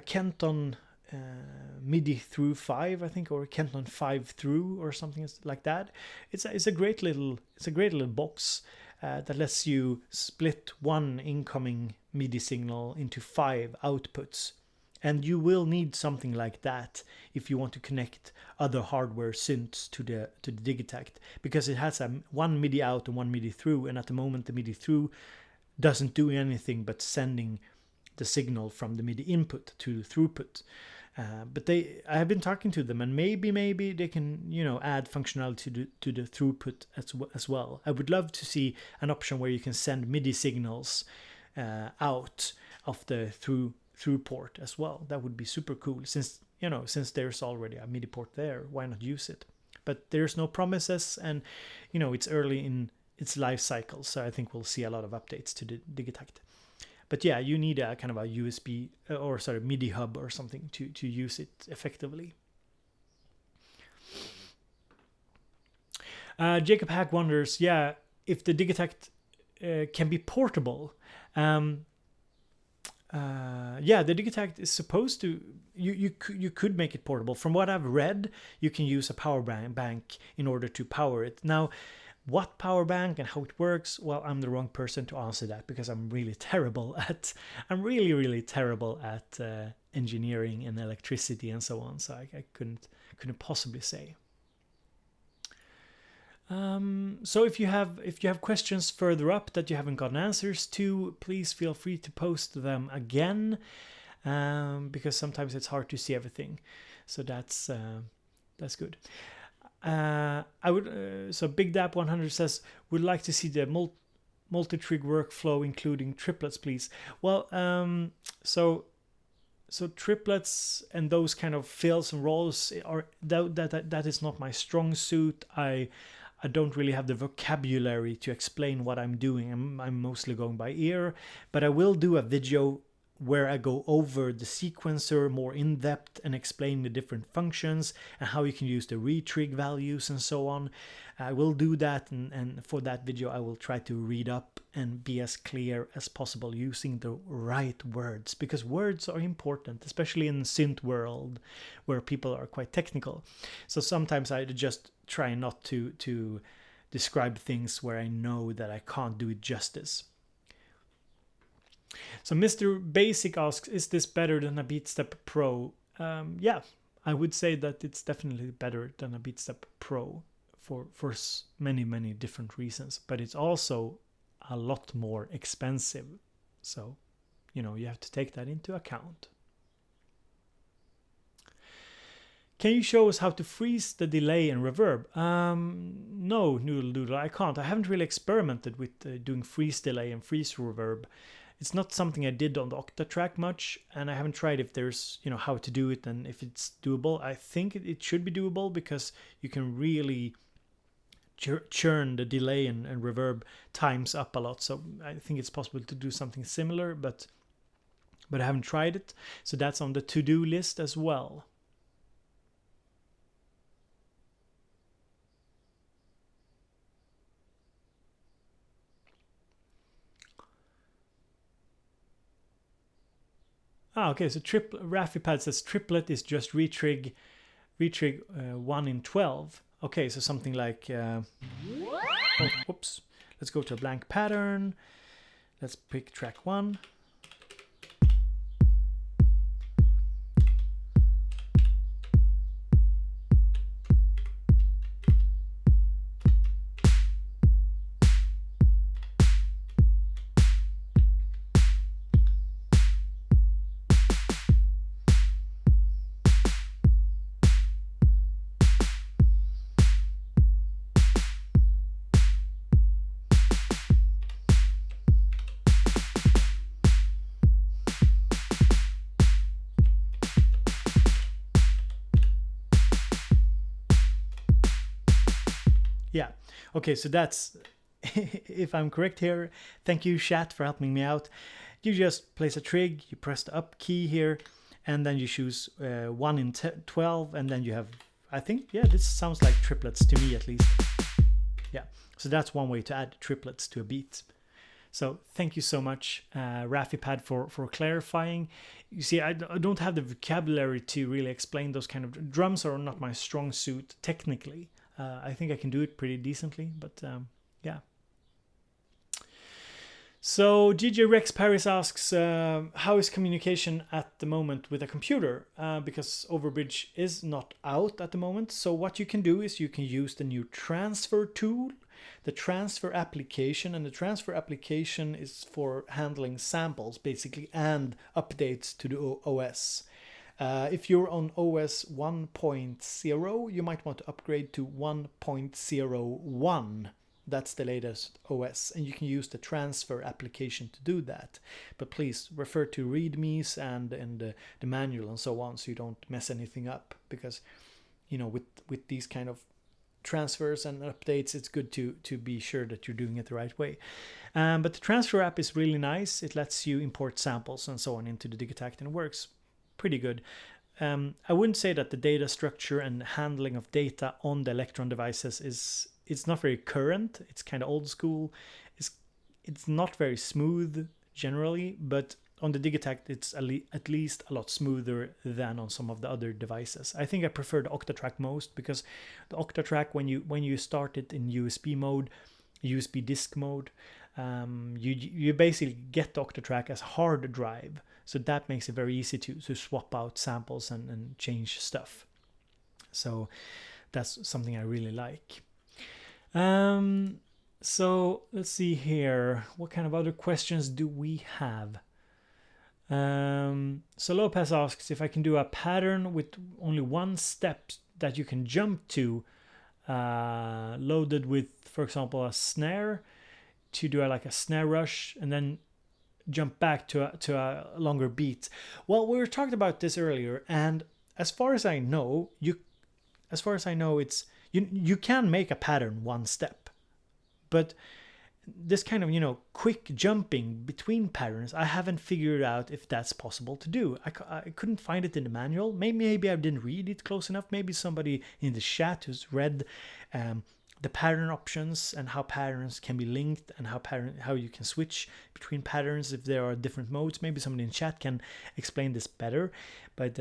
Kenton MIDI through 5, I think, or Kenton 5 through, or something like that. It's a great little box that lets you split one incoming MIDI signal into 5 outputs. And you will need something like that if you want to connect other hardware synths to the Digitakt, because it has one MIDI out and one MIDI through, and at the moment the MIDI through doesn't do anything but sending the signal from the MIDI input to the throughput. But I have been talking to them, and maybe they can, you know, add functionality to the throughput as well. I would love to see an option where you can send MIDI signals out of the through port as well. That would be super cool, since there's already a MIDI port there, why not use it? But there's no promises, and you know, it's early in its life cycle, so I think we'll see a lot of updates to the Digitakt. But yeah, you need a kind of a USB MIDI hub or something to use it effectively. Jacob Hack wonders, if the Digitakt can be portable. The Digitakt is supposed to. You could make it portable. From what I've read, you can use a power bank in order to power it. Now, what power bank and how it works? Well, I'm the wrong person to answer that, because I'm really terrible at. I'm really terrible at engineering and electricity and so on. So I couldn't possibly say. So if you have questions further up that you haven't gotten answers to, please feel free to post them again, because sometimes it's hard to see everything. So that's good. I would so Big Dap 100 says, would like to see the multi-trig workflow including triplets, please. Well, so triplets and those kind of fills and rolls are that is not my strong suit. I don't really have the vocabulary to explain what I'm doing. I'm mostly going by ear, but I will do a video where I go over the sequencer more in depth and explain the different functions and how you can use the retrig values and so on. I will do that, and for that video I will try to read up and be as clear as possible using the right words, because words are important, especially in the synth world where people are quite technical. So sometimes I just try not to describe things where I know that I can't do it justice. So Mr. Basic asks, is this better than a BeatStep Pro? Yeah, I would say that it's definitely better than a BeatStep Pro for many different reasons, but it's also a lot more expensive. So, you know, you have to take that into account. Can you show us how to freeze the delay and reverb? No, Noodle Doodle, I can't. I haven't really experimented with doing freeze delay and freeze reverb. It's not something I did on the Octatrack much, and I haven't tried if there's, you know, how to do it and if it's doable. I think it should be doable, because you can really churn the delay and reverb times up a lot. So I think it's possible to do something similar, but I haven't tried it. So that's on the to-do list as well. Okay, so Raffipad says triplet is just retrig 1 in 12. Okay, so something like whoops. Let's go to a blank pattern. Let's pick track 1. Yeah, okay, so that's, if I'm correct here, thank you Chat for helping me out. You just place a trig, you press the up key here, and then you choose 1 in 12, and then you have, I think, yeah, this sounds like triplets to me at least. Yeah, so that's one way to add triplets to a beat. So thank you so much, RafiPad, for clarifying. You see, I don't have the vocabulary to really explain those kind of drums are not my strong suit technically. I think I can do it pretty decently, but yeah. So DJ Rex Paris asks, how is communication at the moment with a computer? Because Overbridge is not out at the moment. So what you can do is you can use the new transfer tool, the transfer application, and the transfer application is for handling samples basically and updates to the OS. If you're on OS 1.0, you might want to upgrade to 1.01. That's the latest OS, and you can use the transfer application to do that. But please refer to readmes and the manual and so on, so you don't mess anything up. Because, you know, with these kind of transfers and updates, it's good to be sure that you're doing it the right way. But the transfer app is really nice. It lets you import samples and so on into the Digitakt, and it works pretty good. I wouldn't say that the data structure and handling of data on the Electron devices it's not very current. It's kind of old school. It's not very smooth generally, but on the Digitakt it's at least a lot smoother than on some of the other devices. I think I prefer the Octatrack most, because the Octatrack, when you start it in USB mode, USB disk mode, you basically get the Octatrack as hard drive, so that makes it very easy to swap out samples and change stuff. So that's something I really like. So let's see here. What kind of other questions do we have? So Lopez asks if I can do a pattern with only one step that you can jump to, loaded with, for example, a snare, to do like a snare rush and then jump back to a longer beat. Well, we were talking about this earlier, and as far as I know, it's you can make a pattern one step, but this kind of, you know, quick jumping between patterns, I haven't figured out if that's possible to do. I couldn't find it in the manual. Maybe I didn't read it close enough. Maybe somebody in the chat who's read the pattern options and how patterns can be linked and how you can switch between patterns if there are different modes. Maybe somebody in chat can explain this better, but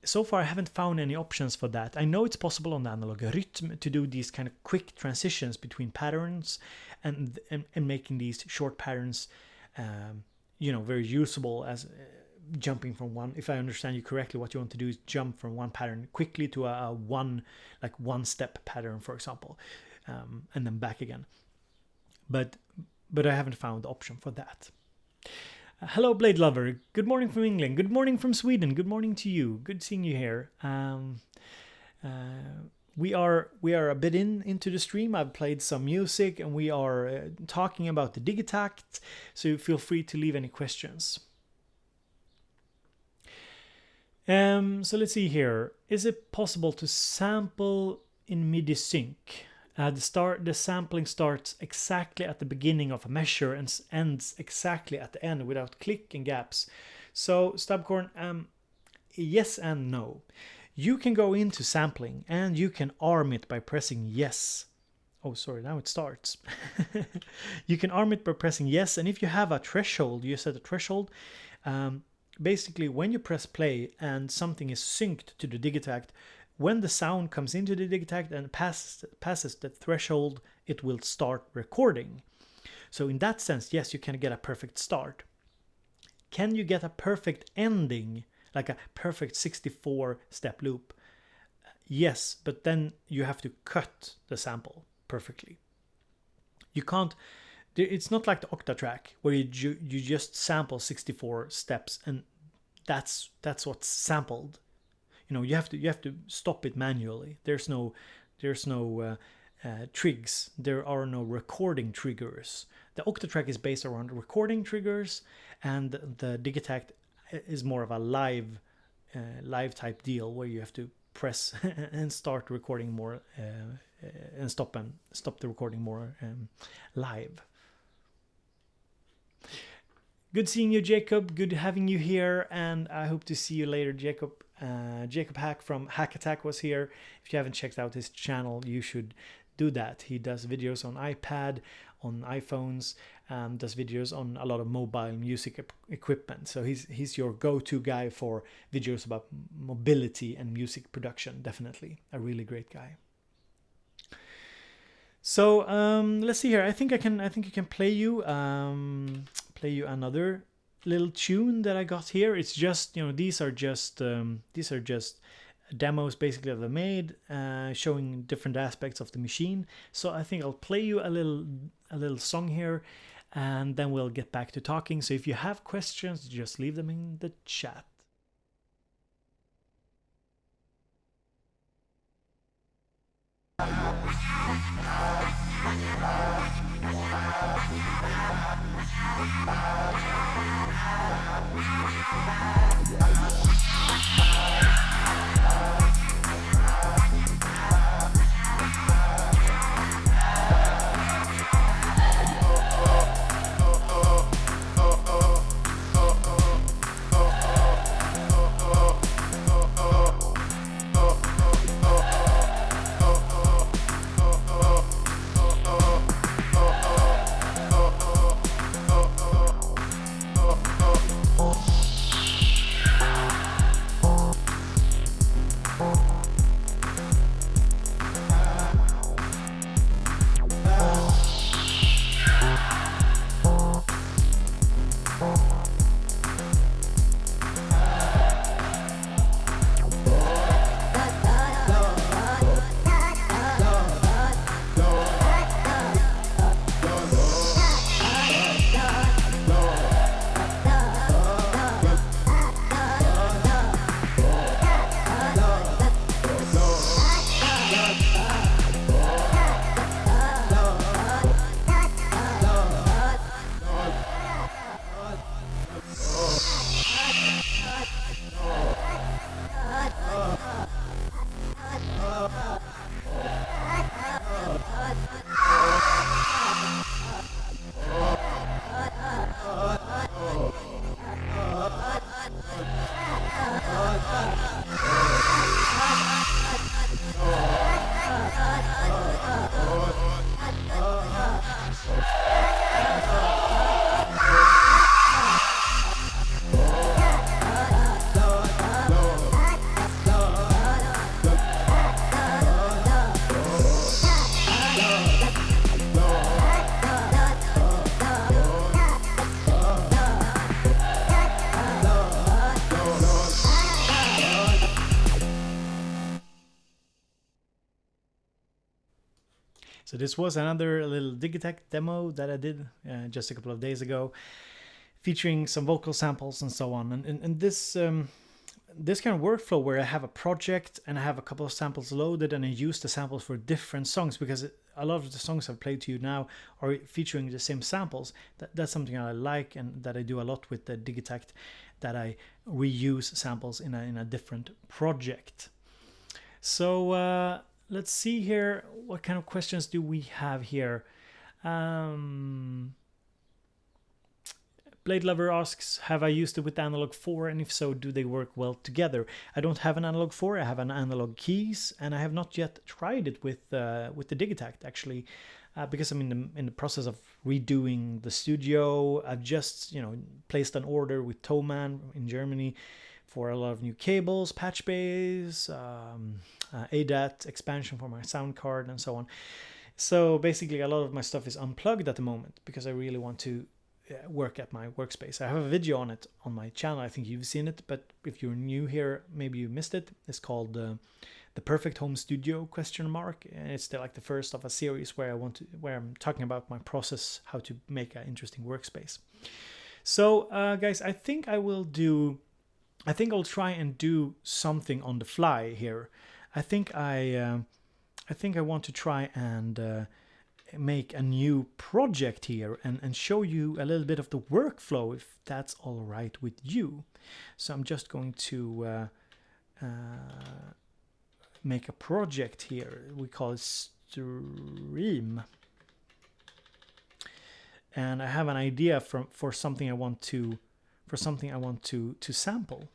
so far I haven't found any options for that. I know it's possible on the analog rhythm to do these kind of quick transitions between patterns and making these short patterns you know, very usable as jumping from one. If I understand you correctly, what you want to do is jump from one pattern quickly to a one step pattern, for example, and then back again. But I haven't found the option for that. Hello, Blade Lover. Good morning from England. Good morning from Sweden. Good morning to you. Good seeing you here. We are a bit into the stream. I've played some music and we are talking about the Digitakt. So feel free to leave any questions. So let's see here. Is it possible to sample in MIDI sync? The sampling starts exactly at the beginning of a measure and ends exactly at the end without click and gaps. So Stubcorn, yes and no. You can go into sampling and you can arm it by pressing yes. Oh, sorry, now it starts. You can arm it by pressing yes, and if you have a threshold, you set a threshold. Basically, when you press play and something is synced to the Digitakt, when the sound comes into the Digitakt and passes the threshold, it will start recording. So in that sense, yes, you can get a perfect start. Can you get a perfect ending, like a perfect 64-step loop? Yes, but then you have to cut the sample perfectly. You can't. It's not like the Octatrack where you just sample 64 steps and that's what's sampled. You know, you have to stop it manually. There's no trigs. There are no recording triggers. The Octatrack is based around recording triggers, and the Digitakt is more of a live type deal where you have to press and start recording more and stop the recording more live. Good seeing you, Jacob. Good having you here, and I hope to see you later, Jacob. Jacob Hack from Hack Attack was here. If you haven't checked out his channel, you should do that. He does videos on iPad, on iPhones, does videos on a lot of mobile music equipment. So he's your go-to guy for videos about mobility and music production. Definitely a really great guy. So let's see here. I think I can play you another little tune that I got here. It's just, you know, these are just demos basically that I made, showing different aspects of the machine. So I think I'll play you a little song here, and then we'll get back to talking. So if you have questions, just leave them in the chat. So this was another little Digitakt demo that I did just a couple of days ago, featuring some vocal samples and so on. And this this kind of workflow where I have a project and I have a couple of samples loaded and I use the samples for different songs, because a lot of the songs I've played to you now are featuring the same samples. That's something I like and that I do a lot with the Digitakt, that I reuse samples in a different project. So let's see here. What kind of questions do we have here? Blade Lover asks, have I used it with the Analog 4, and if so, do they work well together? I don't have an Analog 4, I have an Analog Keys, and I have not yet tried it with the Digitakt, actually, because I'm in the process of redoing the studio. I've just, placed an order with Thomann in Germany for a lot of new cables, patch bays, ADAT expansion for my sound card, and so on. So basically, a lot of my stuff is unplugged at the moment because I really want to work at my workspace. I have a video on it on my channel. I think you've seen it, but if you're new here, maybe you missed it. It's called The Perfect Home Studio ? And it's the first of a series where I'm talking about my process, how to make an interesting workspace. So guys, I think I'll try and do something on the fly here. I think I want to try and make a new project here and show you a little bit of the workflow, if that's all right with you. So I'm just going to make a project here. We call it stream, and I have an idea for something I want to sample.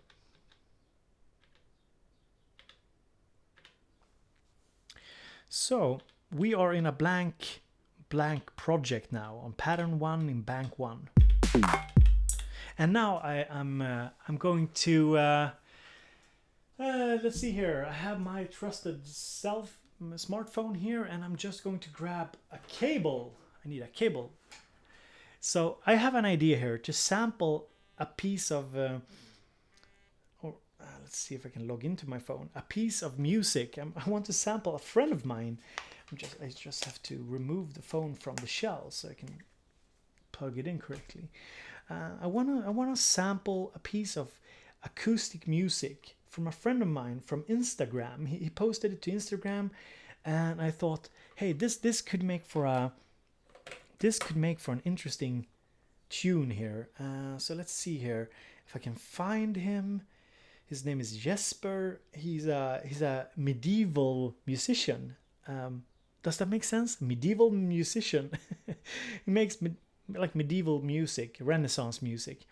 So we are in a blank blank project now on pattern 1 in bank 1. And now I'm going to let's see here. I have my trusted smartphone here, and I'm just going to grab a cable. I need a cable. So I have an idea here to sample a piece of let's see if I can log into my phone. A piece of music. I want to sample a friend of mine. I just have to remove the phone from the shell so I can plug it in correctly. I wanna sample a piece of acoustic music from a friend of mine from Instagram. He posted it to Instagram, and I thought, hey, this could make for an interesting tune here. So let's see here if I can find him. His name is Jesper. He's a medieval musician. Does that make sense? Medieval musician. He makes like medieval music, Renaissance music.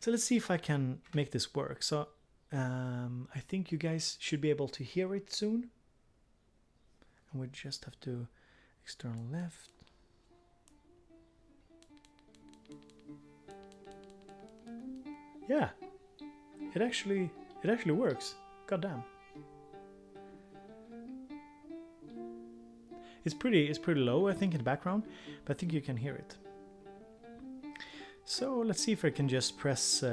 So let's see if I can make this work. So I think you guys should be able to hear it soon. And we just have to external left. Yeah, it actually works. Goddamn. It's pretty low, I think, in the background, but I think you can hear it. So let's see if I can just press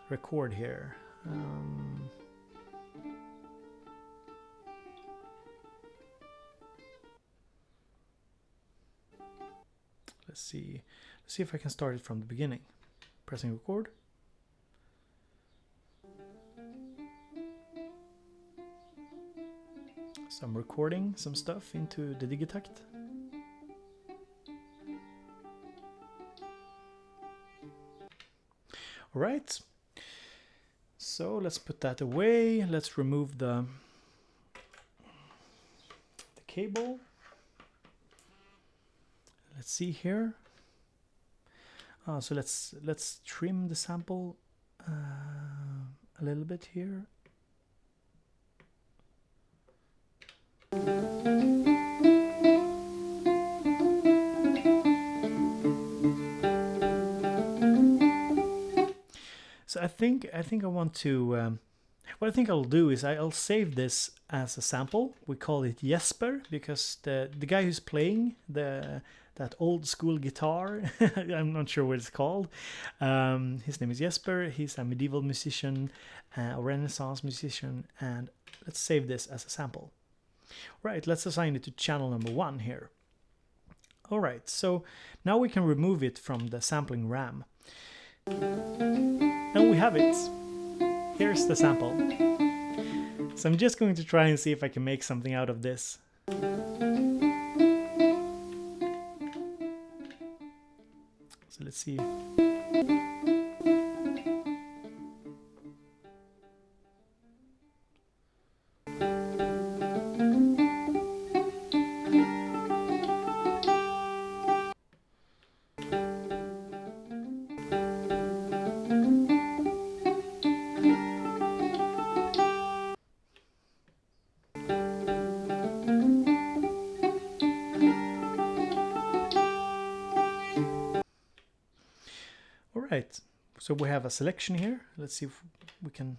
record here. Let's see if I can start it from the beginning. Pressing record. So I'm recording some stuff into the Digitakt. All right. So let's put that away. Let's remove the cable. Let's see here. So let's trim the sample a little bit here. So I think I want to. What I think I'll do is I'll save this as a sample. We call it Jesper because the guy who's playing that old school guitar, I'm not sure what it's called. His name is Jesper. He's a medieval musician, a Renaissance musician, and let's save this as a sample. Right, let's assign it to channel number 1 here. All right, so now we can remove it from the sampling RAM. And we have it. Here's the sample. So I'm just going to try and see if I can make something out of this. So let's see. Right, so we have a selection here. Let's see if we can.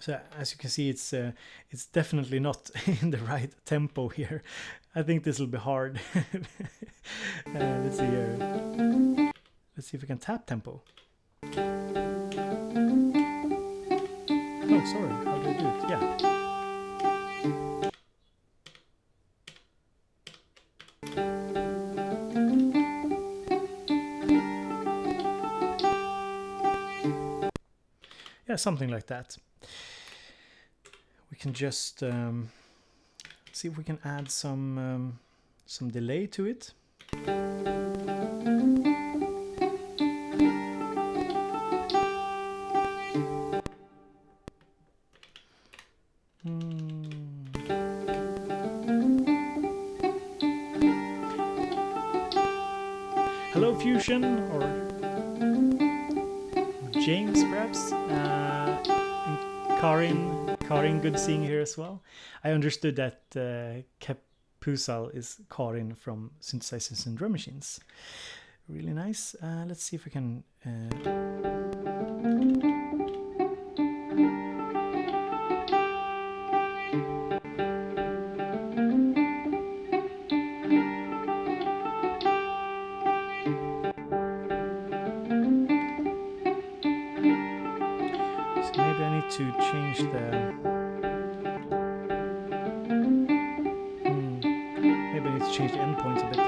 So as you can see, it's definitely not in the right tempo here. I think this will be hard. Let's see here. Let's see if we can tap tempo. Oh, sorry. How do I do it? Yeah. Yeah, something like that. We can just see if we can add some delay to it. Christian or James, perhaps. And Karin, good seeing you here as well. I understood that Kapusal is Karin from Synthesizers and Drum Machines. Really nice. Let's see if we can... to change the maybe I need to change the endpoints a bit.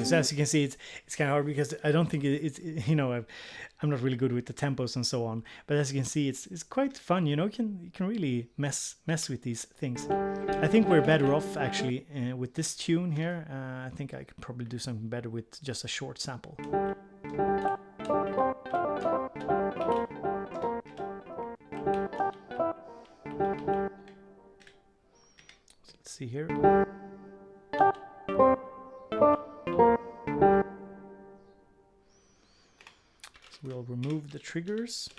So as you can see, it's kind of hard because I don't think it's you know, I'm not really good with the tempos and so on. But as you can see, it's quite fun. You know, you can really mess with these things. I think we're better off actually with this tune here. I think I could probably do something better with just a short sample. So let's see here. We'll remove the triggers.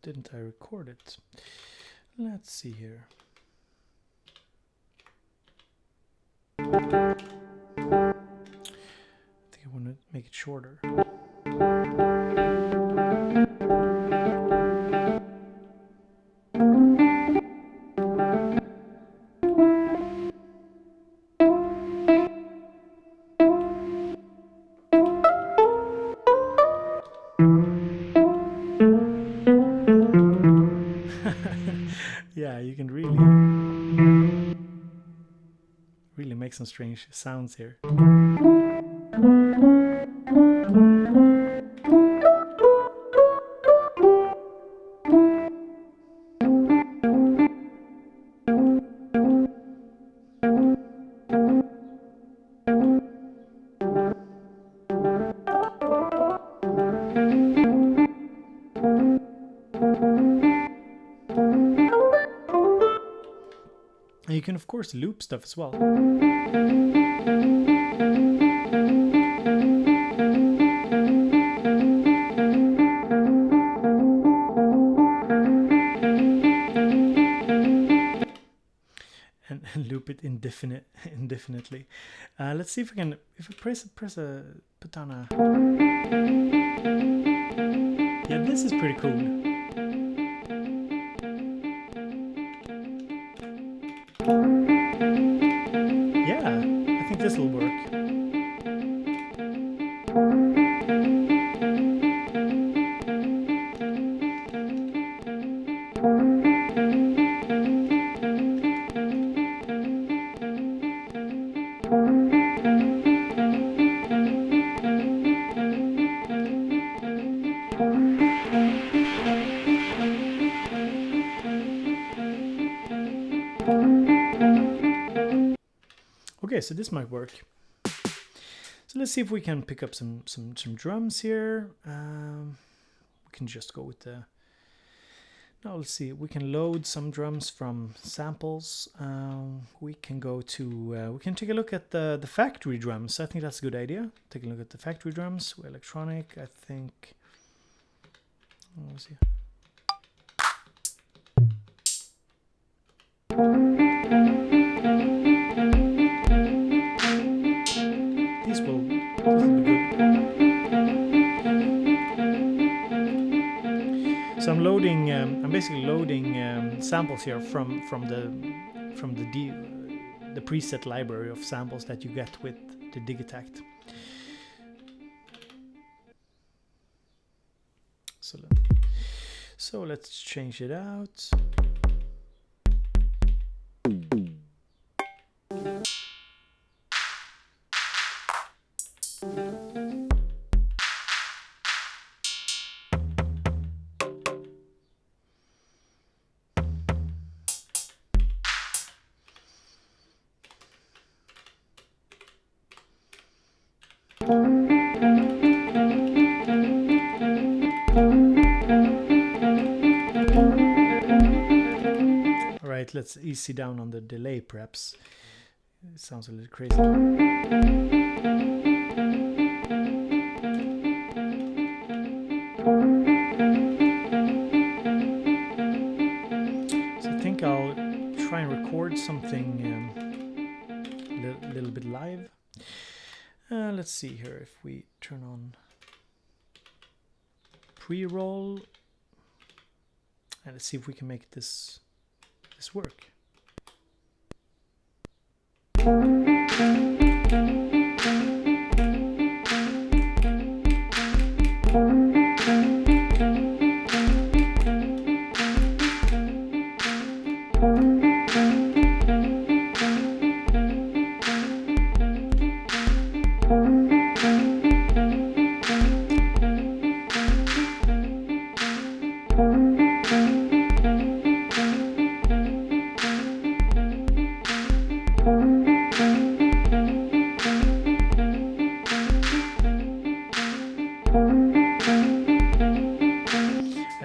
Didn't I record it? Let's see here. I want to make it shorter. Yeah, you can really make some strange sounds here. And you can of course loop stuff as well. And loop it indefinitely. Let's see if we can, if I press a, put down a... Yeah, this is pretty cool. Yeah, I think this will work. Okay, so this might work. So let's see if we can pick up some drums here. We can just go with the... Now let's see, we can load some drums from samples. We can go to... we can take a look at the factory drums. I think that's a good idea. Take a look at the factory drums. Electronic, I think... Let's see. These will be good. So I'm I'm loading. I'm basically loading samples here from the preset library of samples that you get with the Digitakt. So let's change it out. Alright, let's easy down on the delay perhaps. It sounds a little crazy. So I think I'll try and record something a little bit live. Let's see here if we turn on pre-roll, and let's see if we can make this work.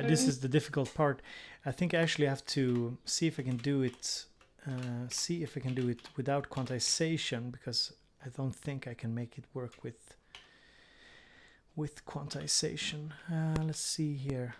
This is the difficult part. I think I actually have to see if I can do it. See if I can do it without quantization, because I don't think I can make it work with quantization. Let's see here.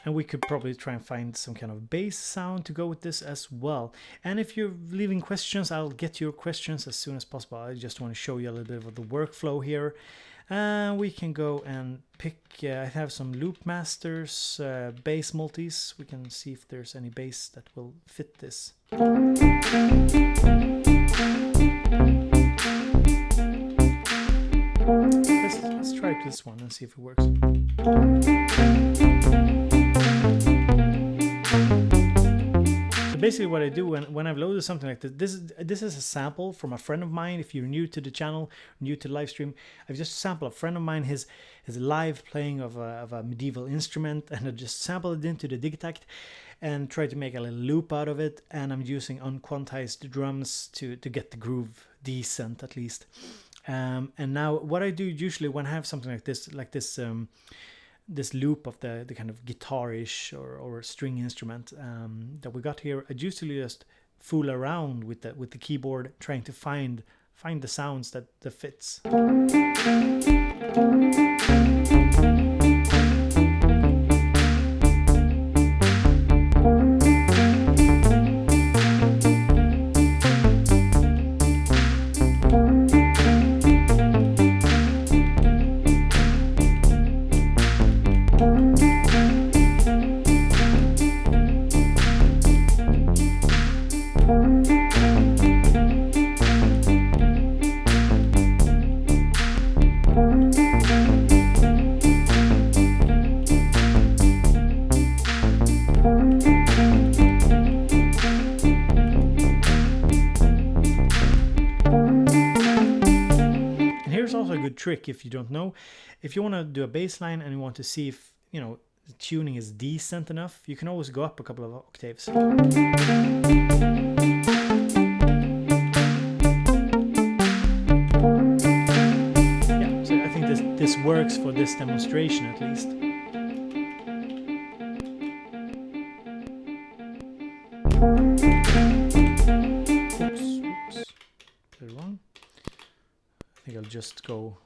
And we could probably try and find some kind of bass sound to go with this as well. And if you're leaving questions, I'll get to your questions as soon as possible. I just want to show you a little bit of the workflow here. We can go and pick, I have some loop masters, bass multis. We can see if there's any bass that will fit this. Let's try this one and see if it works. Basically what I do when I've loaded something like this is a sample from a friend of mine. If you're new to the channel, new to the live stream, I've just sampled a friend of mine, his live playing of a medieval instrument, and I just sampled it into the Digitakt and tried to make a little loop out of it, and I'm using unquantized drums to get the groove decent at least. And now what I do usually when I have something like this this loop of the kind of guitar-ish or string instrument that we got here, I usually just fool around with the keyboard, trying to find the sounds that fits. trick if you don't know. If you want to do a bass line and you want to see if, you know, the tuning is decent enough, you can always go up a couple of octaves. Yeah, so I think this works for this demonstration at least. Oops. Put it wrong. I think I'll just go.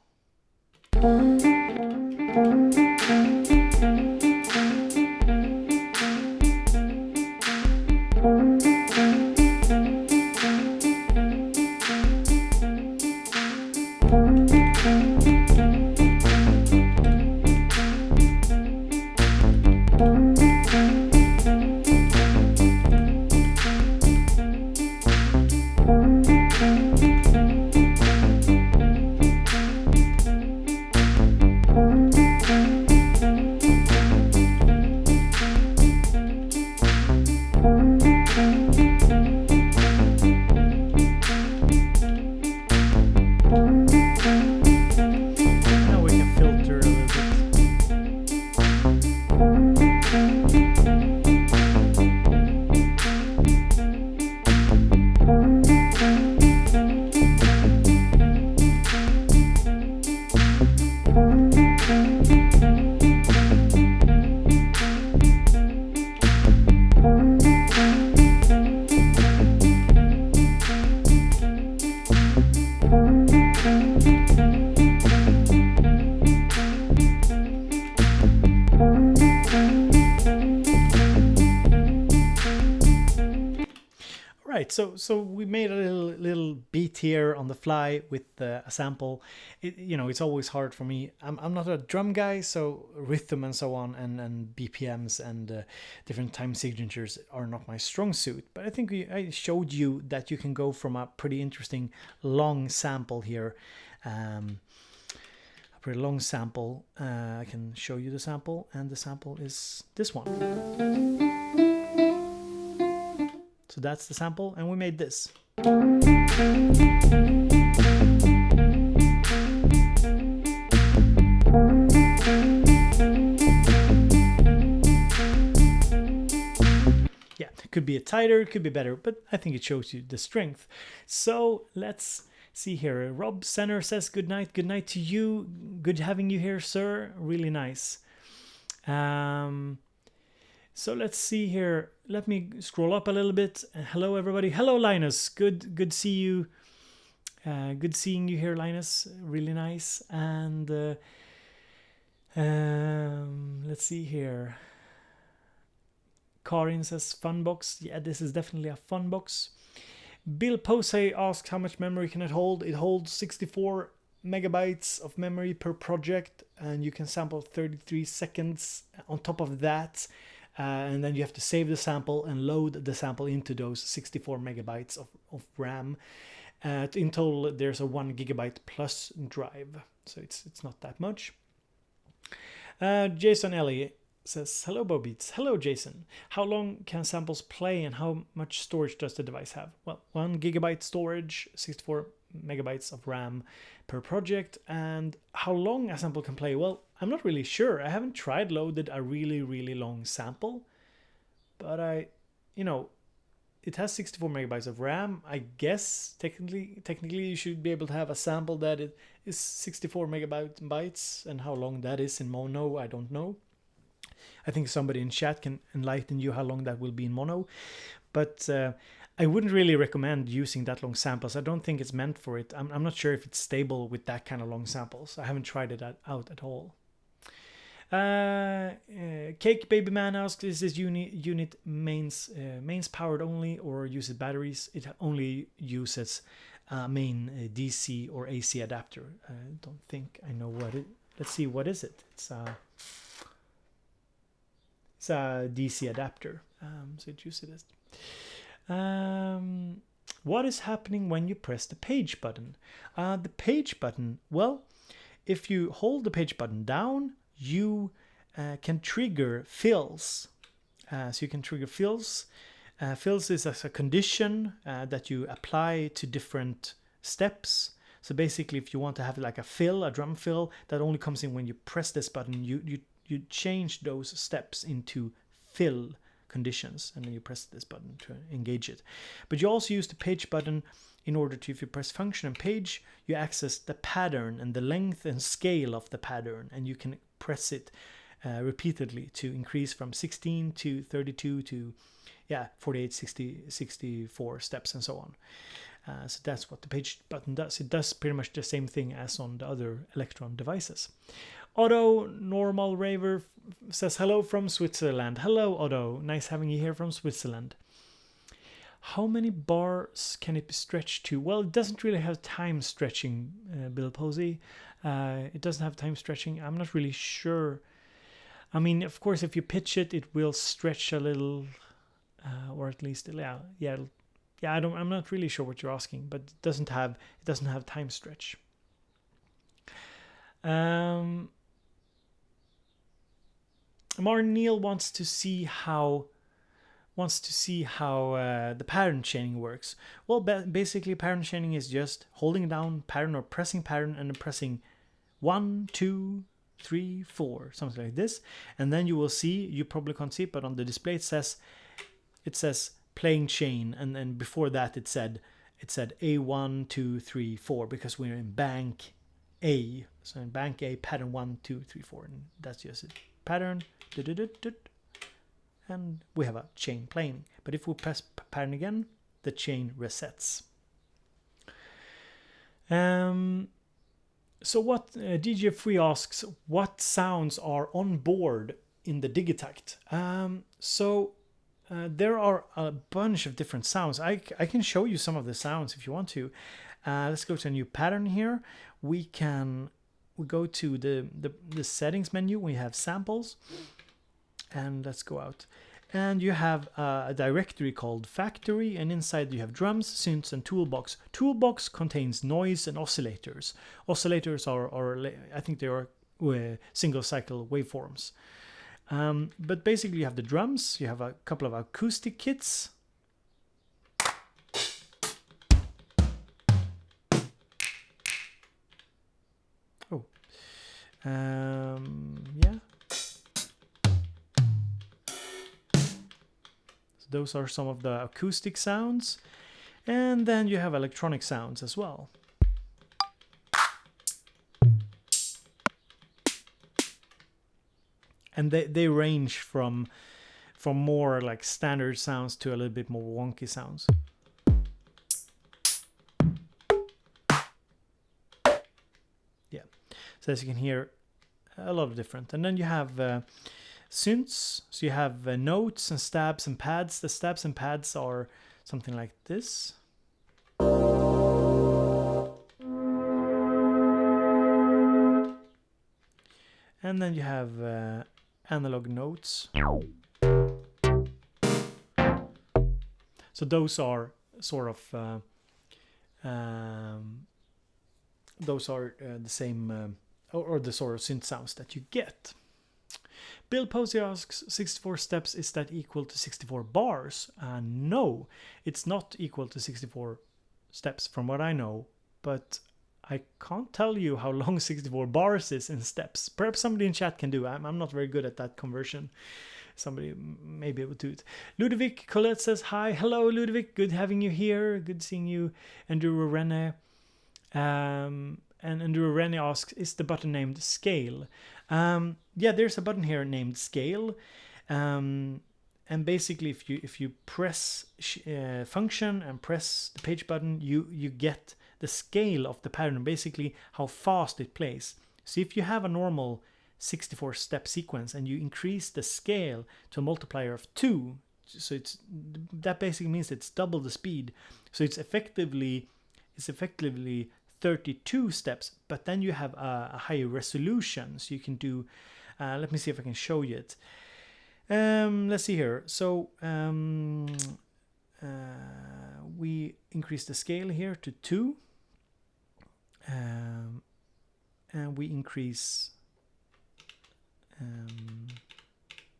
So we made a little beat here on the fly with a sample. You know, it's always hard for me. I'm not a drum guy, so rhythm and so on and BPMs and different time signatures are not my strong suit. But I think I showed you that you can go from a pretty interesting long sample here. A pretty long sample. I can show you the sample, and the sample is this one. So that's the sample, and we made this. Yeah, could be a tighter, could be better, but I think it shows you the strength. So let's see here. Rob Senner says good night to you. Good having you here, sir. Really nice. So let's see here. Let me scroll up a little bit. Hello, everybody. Hello, Linus. Good see you. Good seeing you here, Linus. Really nice. And let's see here. Karin says fun box. Yeah, this is definitely a fun box. Bill Posey asks how much memory can it hold. It holds 64 megabytes of memory per project, and you can sample 33 seconds on top of that. And then you have to save the sample and load the sample into those 64 megabytes of RAM. In total, there's a 1 gigabyte plus drive, so it's not that much. Jason Ellie says, hello, Bobeats. Hello, Jason. How long can samples play and how much storage does the device have? Well, 1 gigabyte storage, 64 megabytes of RAM per project. And how long a sample can play? Well, I'm not really sure. I haven't tried loaded a really long sample, but it has 64 megabytes of RAM. I guess technically you should be able to have a sample that it is 64 megabytes, and how long that is in mono, I don't know. I think somebody in chat can enlighten you how long that will be in mono, but I wouldn't really recommend using that long samples. I don't think it's meant for it. I'm not sure if it's stable with that kind of long samples. I haven't tried it out at all. Cake Baby Man asks, is this unit mains powered only or uses batteries? It only uses main DC or AC adapter. I don't think I know what it. Let's see, what is it? It's a DC adapter. So it uses it. What is happening when you press the page button? The page button, well, if you hold the page button down, you can trigger fills. So you can trigger fills. Fills is as a condition that you apply to different steps. So basically, if you want to have like a fill, a drum fill, that only comes in when you press this button. You change those steps into fill conditions, and then you press this button to engage it. But you also use the page button in order to, if you press function and page, you access the pattern and the length and scale of the pattern, and you can press it repeatedly to increase from 16 to 32 to 48, 60, 64 steps and so on. So that's what the page button does. It does pretty much the same thing as on the other Electron devices. Otto Normal Raver says hello from Switzerland. Hello Otto, nice having you here from Switzerland. How many bars can it be stretched to? Well, it doesn't really have time stretching, Bill Posey. It doesn't have time stretching. I'm not really sure. I mean, of course, if you pitch it, it will stretch a little, or at least, I'm not really sure what you're asking, but it doesn't have time stretch. Martin Neal wants to see how the pattern chaining works. Well, basically pattern chaining is just holding down pattern or pressing pattern and then pressing 1, 2, 3, 4, something like this, and then you will see, you probably can't see it, but on the display it says playing chain, and then before that it said A1, 2, 3, 4, because we're in bank A. So in bank A, pattern 1, 2, 3, 4, and that's just it. Pattern, and we have a chain playing. But if we press pattern again, the chain resets. So what DJ Free asks, what sounds are on board in the Digitakt? There are a bunch of different sounds. I can show you some of the sounds if you want to. Let's go to a new pattern here. We go to the settings menu. We have samples, and let's go out. And you have a directory called factory, and inside you have drums, synths, and toolbox. Toolbox contains noise and oscillators. Oscillators are I think they are single cycle waveforms. But basically you have the drums, you have a couple of acoustic kits. Oh, yeah. So those are some of the acoustic sounds. And then you have electronic sounds as well. And they range from more like standard sounds to a little bit more wonky sounds. Yeah, so as you can hear, a lot of different. And then you have synths. So you have notes and stabs and pads. The stabs and pads are something like this. And then you have analog notes. So those are sort of the same or the sort of synth sounds that you get. Bill Posey asks, 64 steps, is that equal to 64 bars? No, it's not equal to 64 steps from what I know, but I can't tell you how long 64 bars is in steps. Perhaps somebody in chat can do. I'm not very good at that conversion. Somebody may be able to do it. Ludovic Colette says, hi. Hello, Ludovic. Good having you here. Good seeing you. Andrew Rene. And Andrew Rene asks, is the button named Scale? Yeah, there's a button here named Scale. And basically, if you press function and press the page button, you get the scale of the pattern, basically how fast it plays. So if you have a normal 64 step sequence and you increase the scale to a multiplier of 2, so that basically means it's double the speed. So it's effectively 32 steps, but then you have a higher resolution. So you can do, let me see if I can show you it. Let's see here. So we increase the scale here to 2. And we increase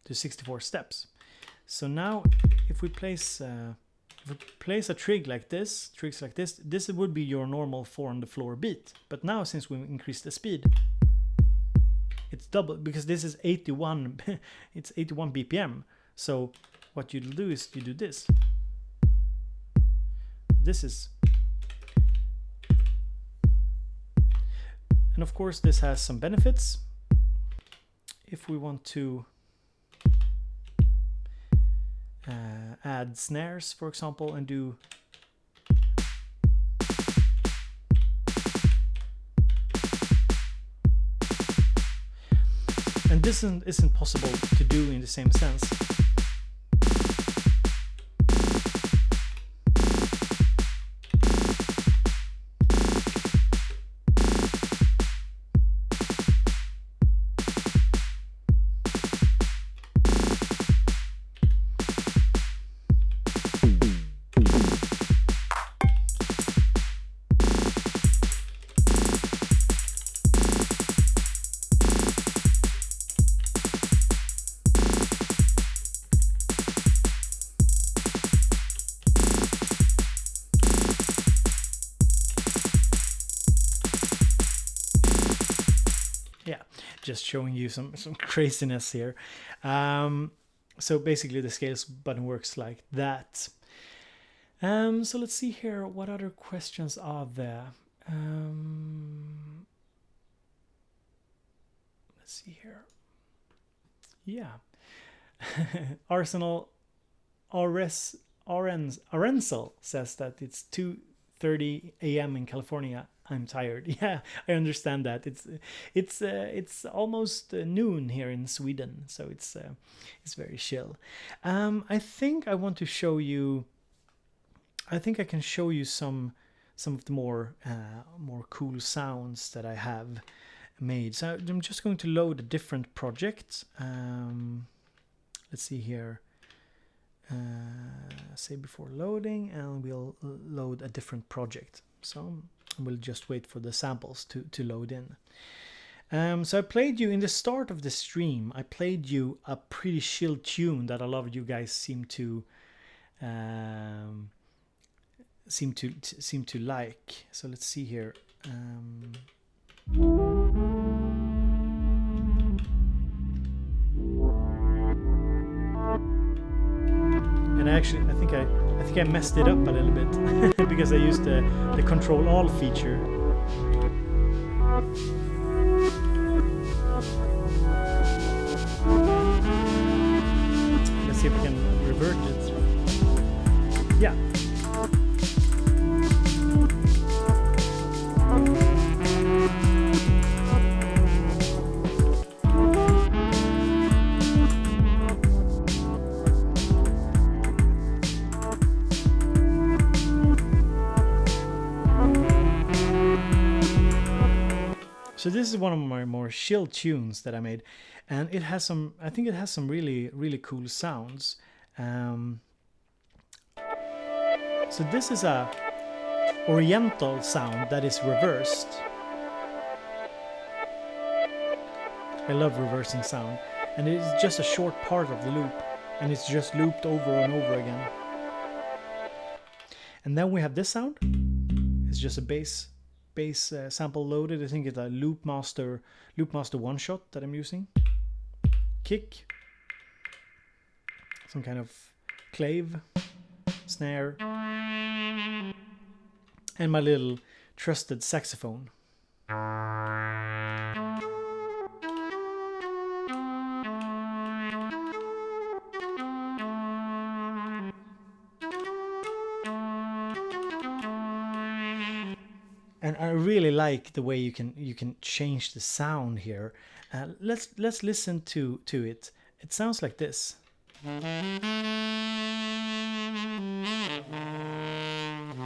to 64 steps. So now if we place If we place a trig like this, this would be your normal 4 on the floor beat. But now since we increase the speed, it's double, because this is 81, it's 81 BPM. So what you'll do is you do this. This is, and of course this has some benefits. If we want to add snares, for example, and do and this isn't possible to do in the same sense. Just showing you some craziness here. So basically the scales button works like that. So let's see here, what other questions are there? Let's see here. Yeah. Arsenal Arensel says that it's 2:30 a.m. in California. I'm tired. Yeah, I understand that. It's almost noon here in Sweden, so it's very chill. I think I want to show you. I think I can show you some of the more cool sounds that I have made. So I'm just going to load a different project. Let's see here. Say before loading, and we'll load a different project. So we'll just wait for the samples to load in. So I played you in the start of the stream. I played you a pretty chill tune that a lot of you guys seem to like. So let's see here. And actually, I think I messed it up a little bit because I used the Control Alt feature. Let's see if we can revert it. Yeah. So this is one of my more chill tunes that I made, and it has some. I think it has some really cool sounds. So this is a Oriental sound that is reversed. I love reversing sound, and it is just a short part of the loop, and it's just looped over and over again. And then we have this sound. It's just a bass sample loaded. I think it's a Loopmaster one shot that I'm using. Kick, some kind of clave, snare, and my little trusted saxophone. And I really like the way you can change the sound here. Let's listen to it. It sounds like this.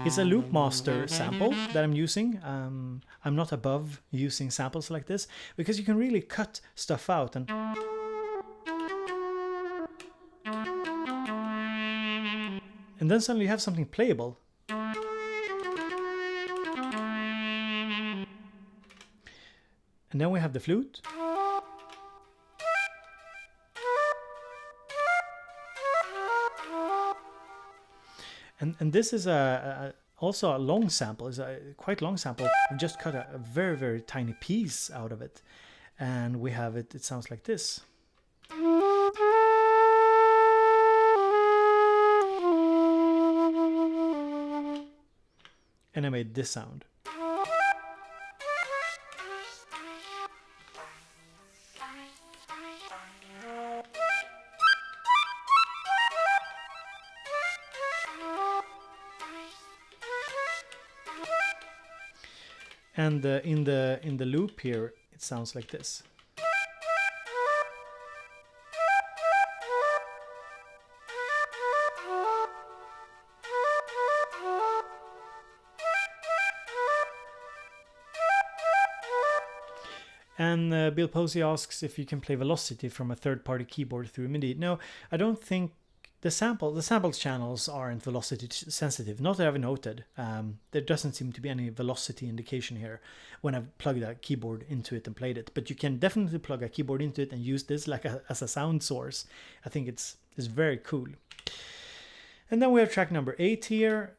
It's a Loopmaster sample that I'm using. I'm not above using samples like this because you can really cut stuff out and then suddenly you have something playable. And then we have the flute. And this is also a long sample. Is a quite long sample. I've just cut a very, very tiny piece out of it, and we have it. It sounds like this. And I made this sound. And in the loop here, it sounds like this. And Bill Posey asks if you can play velocity from a third-party keyboard through MIDI. No, I don't think the samples channels aren't velocity sensitive. Not that I've noted. There doesn't seem to be any velocity indication here when I've plugged a keyboard into it and played it. But you can definitely plug a keyboard into it and use this like as a sound source. I think it's very cool. And then we have track number 8 here.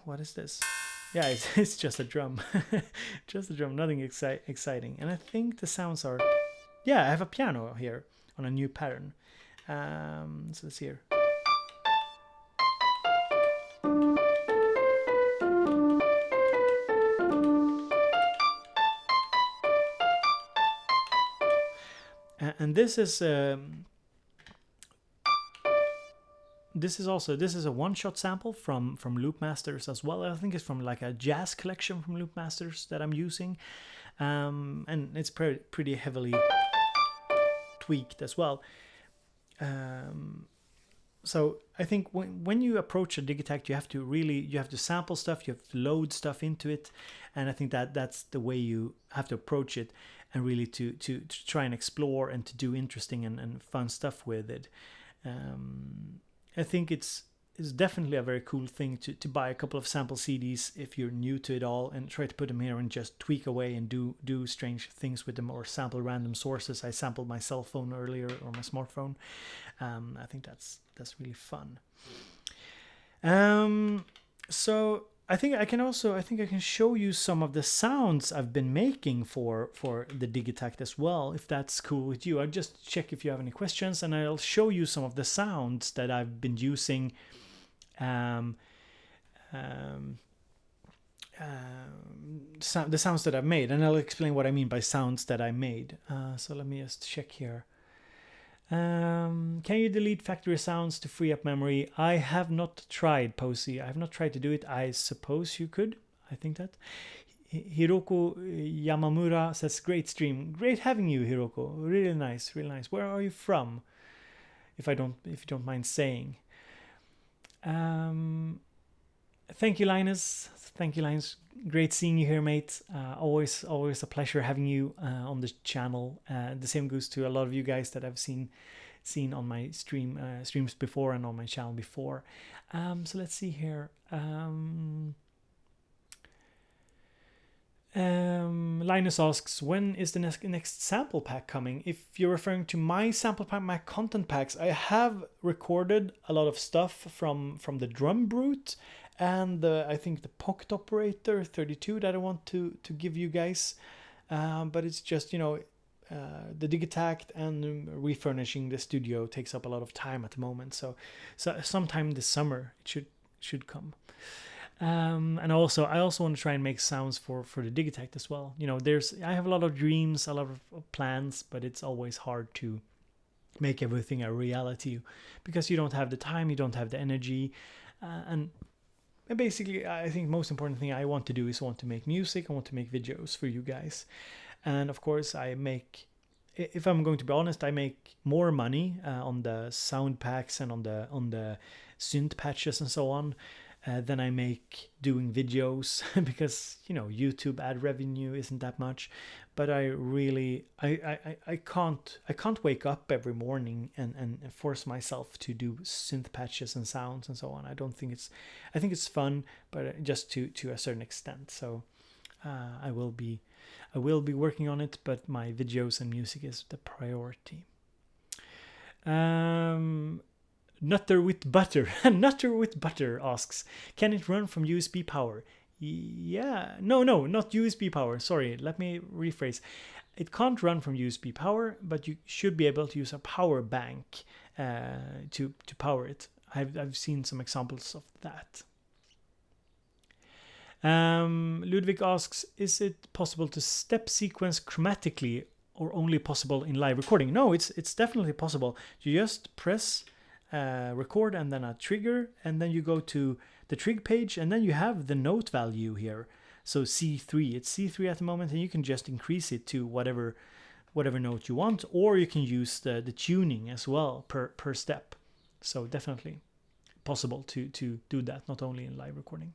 What is this? Yeah, it's just a drum. Just a drum, nothing exciting. And I think the sounds are... Yeah, I have a piano here on a new pattern. So let's hear. And this is... This is a one-shot sample from Loopmasters as well. I think it's from like a jazz collection from Loopmasters that I'm using, and it's pretty heavily tweaked as well. So I think when you approach a Digitakt, you have to sample stuff, you have to load stuff into it, and I think that's the way you have to approach it, and really to try and explore and to do interesting and fun stuff with it. I think it's definitely a very cool thing to buy a couple of sample CDs if you're new to it all, and try to put them here and just tweak away and do strange things with them, or sample random sources. I sampled my cell phone earlier, or my smartphone. I think that's really fun. So I think I can show you some of the sounds I've been making for the Digitakt as well, if that's cool with you. I'll just check if you have any questions, and I'll show you some of the sounds that I've been using. The sounds that I've made, and I'll explain what I mean by sounds that I made. So let me just check here. Can you delete factory sounds to free up memory? I have not tried, Posey. I have not tried to do it. I suppose you could. I think that. Hiroko Yamamura says, great stream. Great having you, Hiroko. Really nice, really nice. Where are you from? If you don't mind saying. Thank you, Linus. Thank you, Linus. Great seeing you here, mate. Always a pleasure having you on the channel. The same goes to a lot of you guys that I've seen on my streams before and on my channel before. So let's see here. Linus asks, when is the next sample pack coming? If you're referring to my sample pack, my content packs, I have recorded a lot of stuff from the Drum Brute and I think the Pocket Operator 32 that I want to give you guys. But it's just, the Digitakt and refurnishing the studio takes up a lot of time at the moment. So sometime this summer it should come. And I also want to try and make sounds for the Digitakt as well. I have a lot of dreams, a lot of plans, but it's always hard to make everything a reality because you don't have the time, you don't have the energy, and basically I think most important thing I want to do is I want to make music, I want to make videos for you guys. And of course if I'm going to be honest, I make more money on the sound packs and on the synth patches and so on than I make doing videos because YouTube ad revenue isn't that much. But I really I can't wake up every morning and force myself to do synth patches and sounds and so on. I think it's fun, but just to a certain extent. So I will be working on it, but my videos and music is the priority. Nutter with Butter. Nutter with Butter asks, can it run from USB power? Yeah, no, not USB power. Sorry, let me rephrase. It can't run from USB power, but you should be able to use a power bank to power it. I've seen some examples of that. Ludwig asks, is it possible to step sequence chromatically or only possible in live recording? No, it's definitely possible. You just press record and then a trigger, and then you go to the trig page, and then you have the note value here. So C3, it's C3 at the moment, and you can just increase it to whatever note you want, or you can use the tuning as well per step. So definitely possible to do that, not only in live recording.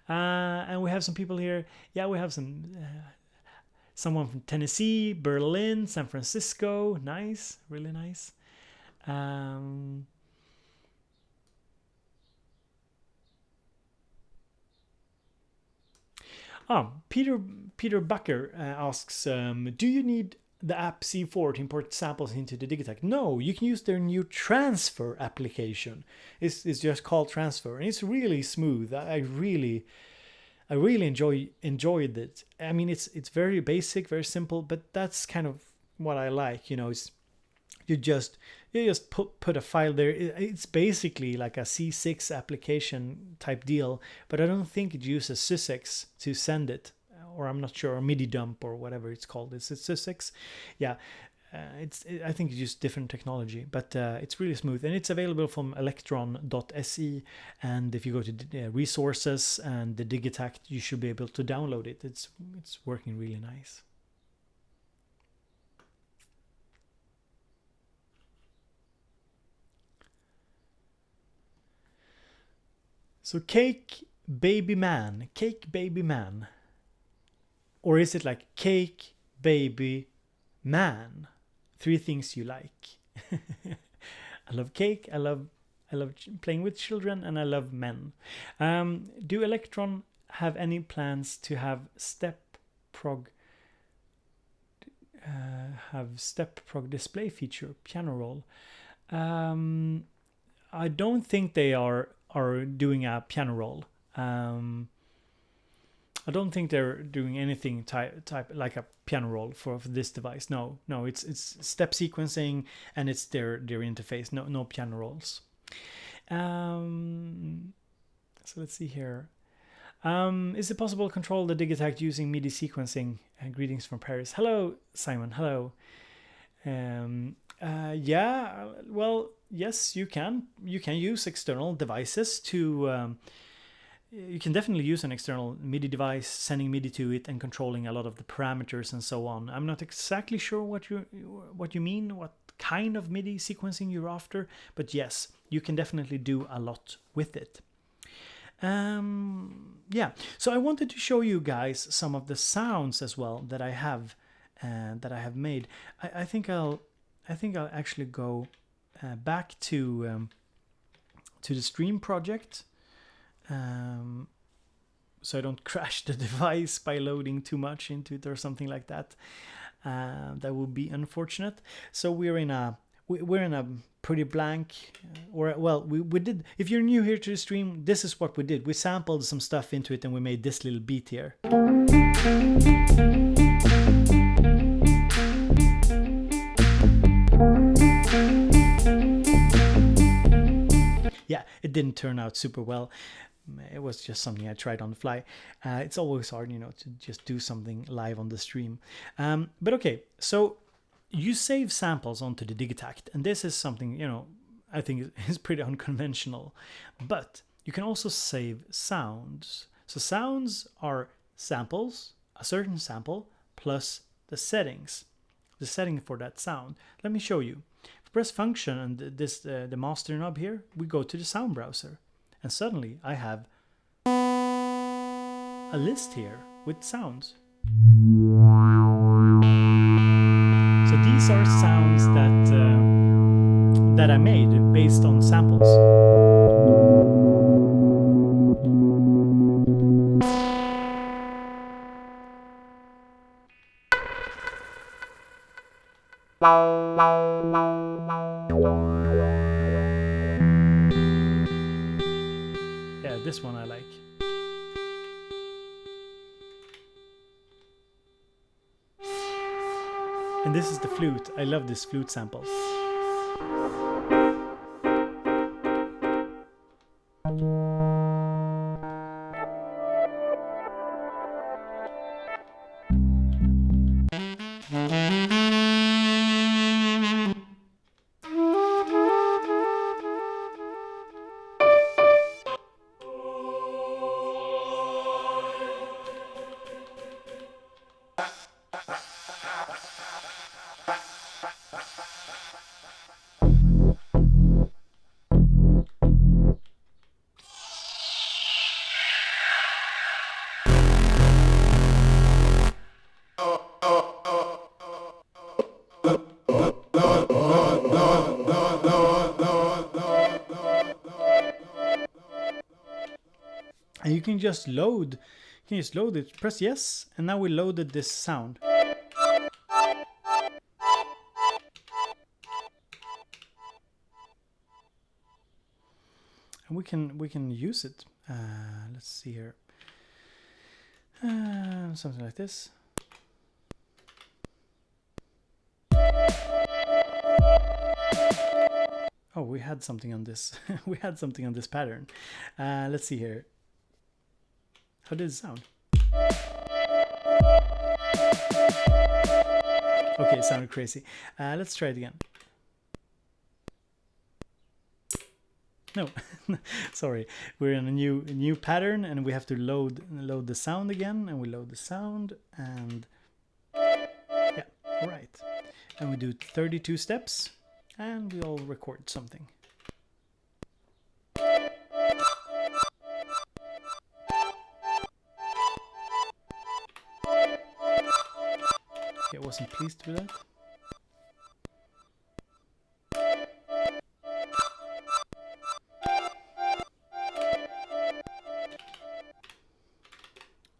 And we have some people here. Yeah, we have someone from Tennessee, Berlin, San Francisco. Nice, really nice. Peter Bucker asks, do you need the app C4 to import samples into the Digitakt? No, you can use their new transfer application. It's just called transfer, and it's really smooth. I really enjoyed it. I mean, it's very basic, very simple, but that's kind of what I like. You know, it's you just put a file there. It's basically like a C6 application type deal, but I don't think it uses sysx to send it, or I'm not sure, or MIDI dump or whatever it's called. It's sysx. Yeah, I think it's just different technology, but it's really smooth, and it's available from electron.se. And if you go to resources and the Digitakt, you should be able to download it. It's working really nice. So Cake Baby Man, or is it like Cake Baby Man? 3 things you like. I love cake, I love playing with children, and I love men. Do Electron have any plans to have step prog display feature, piano roll? I don't think they are doing a piano roll. I don't think they're doing anything type like a piano roll for this device. No, it's step sequencing, and it's their interface. No piano rolls. So let's see here. Is it possible to control the Digitakt using MIDI sequencing? Greetings from Paris. Hello, Simon. Hello. Yeah. Well, yes, you can. You can use external devices to. You can definitely use an external MIDI device, sending MIDI to it and controlling a lot of the parameters and so on. I'm not exactly sure what you mean, what kind of MIDI sequencing you're after, but yes, you can definitely do a lot with it. Yeah, so I wanted to show you guys some of the sounds as well that I have made. I think I'll actually go back to the stream project. So I don't crash the device by loading too much into it or something like that. That would be unfortunate. So we're in a pretty blank, we did. If you're new here to the stream, this is what we did. We sampled some stuff into it, and we made this little beat here. Yeah, it didn't turn out super well. It was just something I tried on the fly. It's always hard, to just do something live on the stream. But okay, so you save samples onto the Digitakt, and this is something, I think is pretty unconventional. But you can also save sounds. So sounds are samples, a certain sample, plus the setting for that sound. Let me show you. If I press function and the master knob here, we go to the sound browser. And suddenly I have a list here with sounds. So these are sounds that I made based on samples. this one I like. And this is the flute. I love this flute sample. And you can just load it, press yes, and now we loaded this sound. And we can use it. Let's see here. Something like this. Oh, we had something on this. We had something on this pattern. Let's see here. How did it sound? Okay, it sounded crazy. Let's try it again. No, sorry. We're in a new pattern, and we have to load the sound again, and we load the sound, and yeah, all right. And we do 32 steps, and we all record something. I wasn't pleased with that.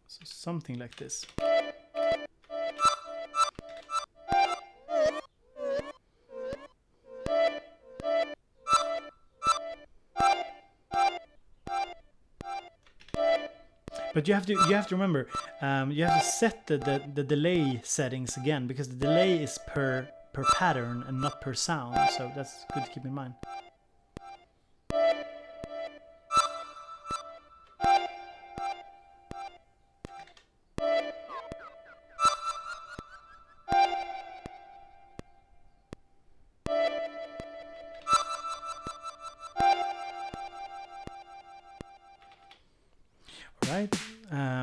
So something like this. But you have to remember, you have to set the delay settings again, because the delay is per pattern and not per sound, so that's good to keep in mind. Right,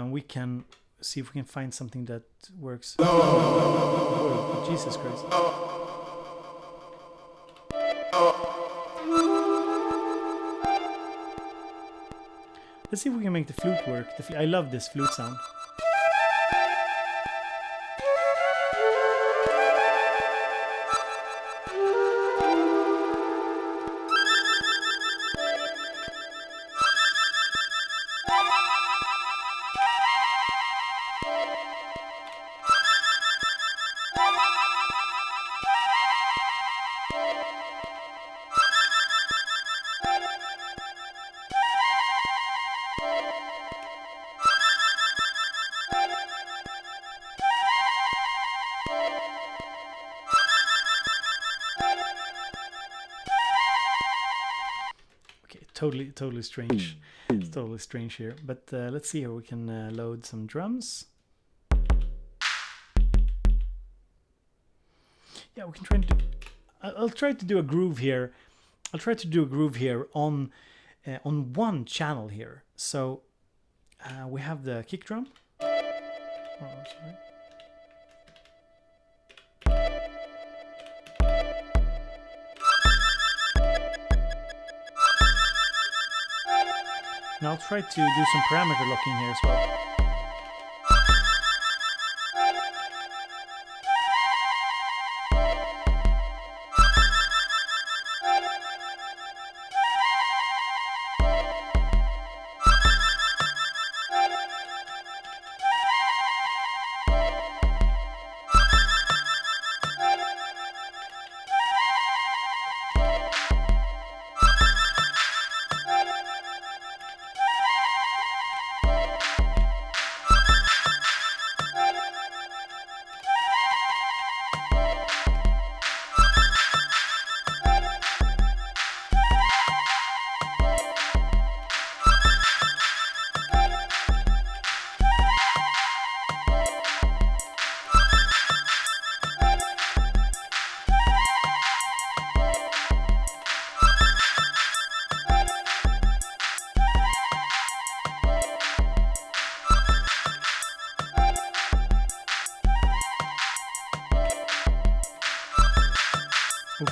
we can see if we can find something that works. Oh, Jesus Christ. Let's see if we can make the flute work. I love this flute sound. Totally strange. It's totally strange here. But let's see here. We can load some drums. Yeah, we can try to do. I'll try to do a groove here. I'll try to do a groove here on one channel here. So we have the kick drum. Oh, sorry. And I'll try to do some parameter locking here as well.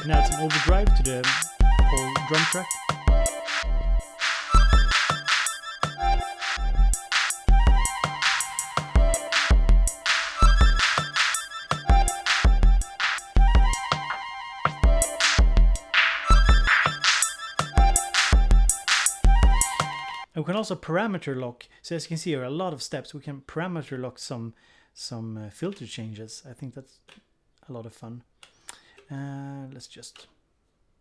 can add some overdrive to the whole drum track. And we can also parameter lock. So as you can see, there are a lot of steps. We can parameter lock some filter changes. I think that's a lot of fun. Let's just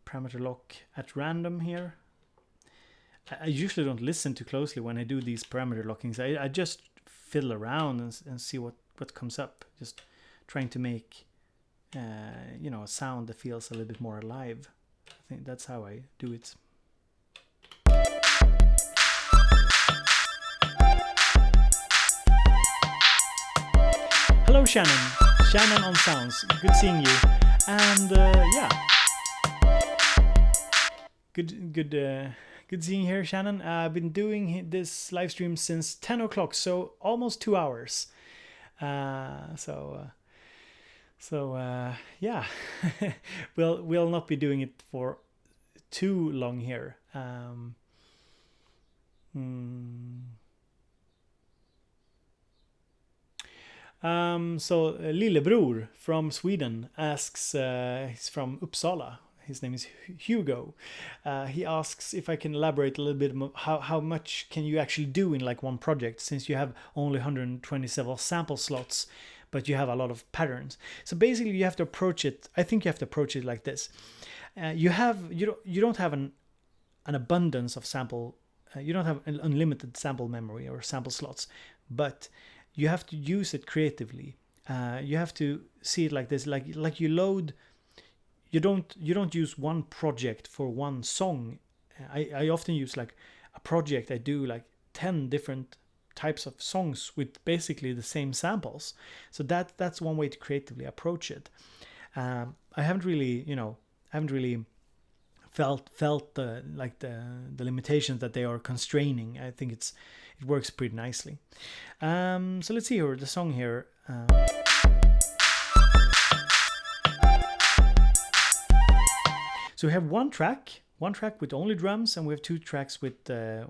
parameter lock at random here. I usually don't listen too closely when I do these parameter lockings. I just fiddle around and see what comes up. Just trying to make you know, a sound that feels a little bit more alive. I think that's how I do it. Hello Shannon on sounds, good seeing you. And yeah, good seeing you here, Shannon. I've been doing this live stream since 10 o'clock, so almost 2 hours. So yeah, we'll not be doing it for too long here. So Lillebror from Sweden asks, he's from Uppsala, his name is Hugo. He asks if I can elaborate a little bit how much can you actually do in like one project, since you have only 127 sample slots, but you have a lot of patterns. So basically you have to approach it, I think you have to approach it like this. You don't have an abundance of sample, you don't have an unlimited sample memory or sample slots, but you have to use it creatively. You have to see it like this, like you load. You don't use one project for one song. I often use like a project. I do like 10 different types of songs with basically the same samples. So that's one way to creatively approach it. I haven't really felt the limitations that they are constraining. I think it works pretty nicely. So let's see here the song here. So we have one track with only drums, and we have 2 tracks with yeah.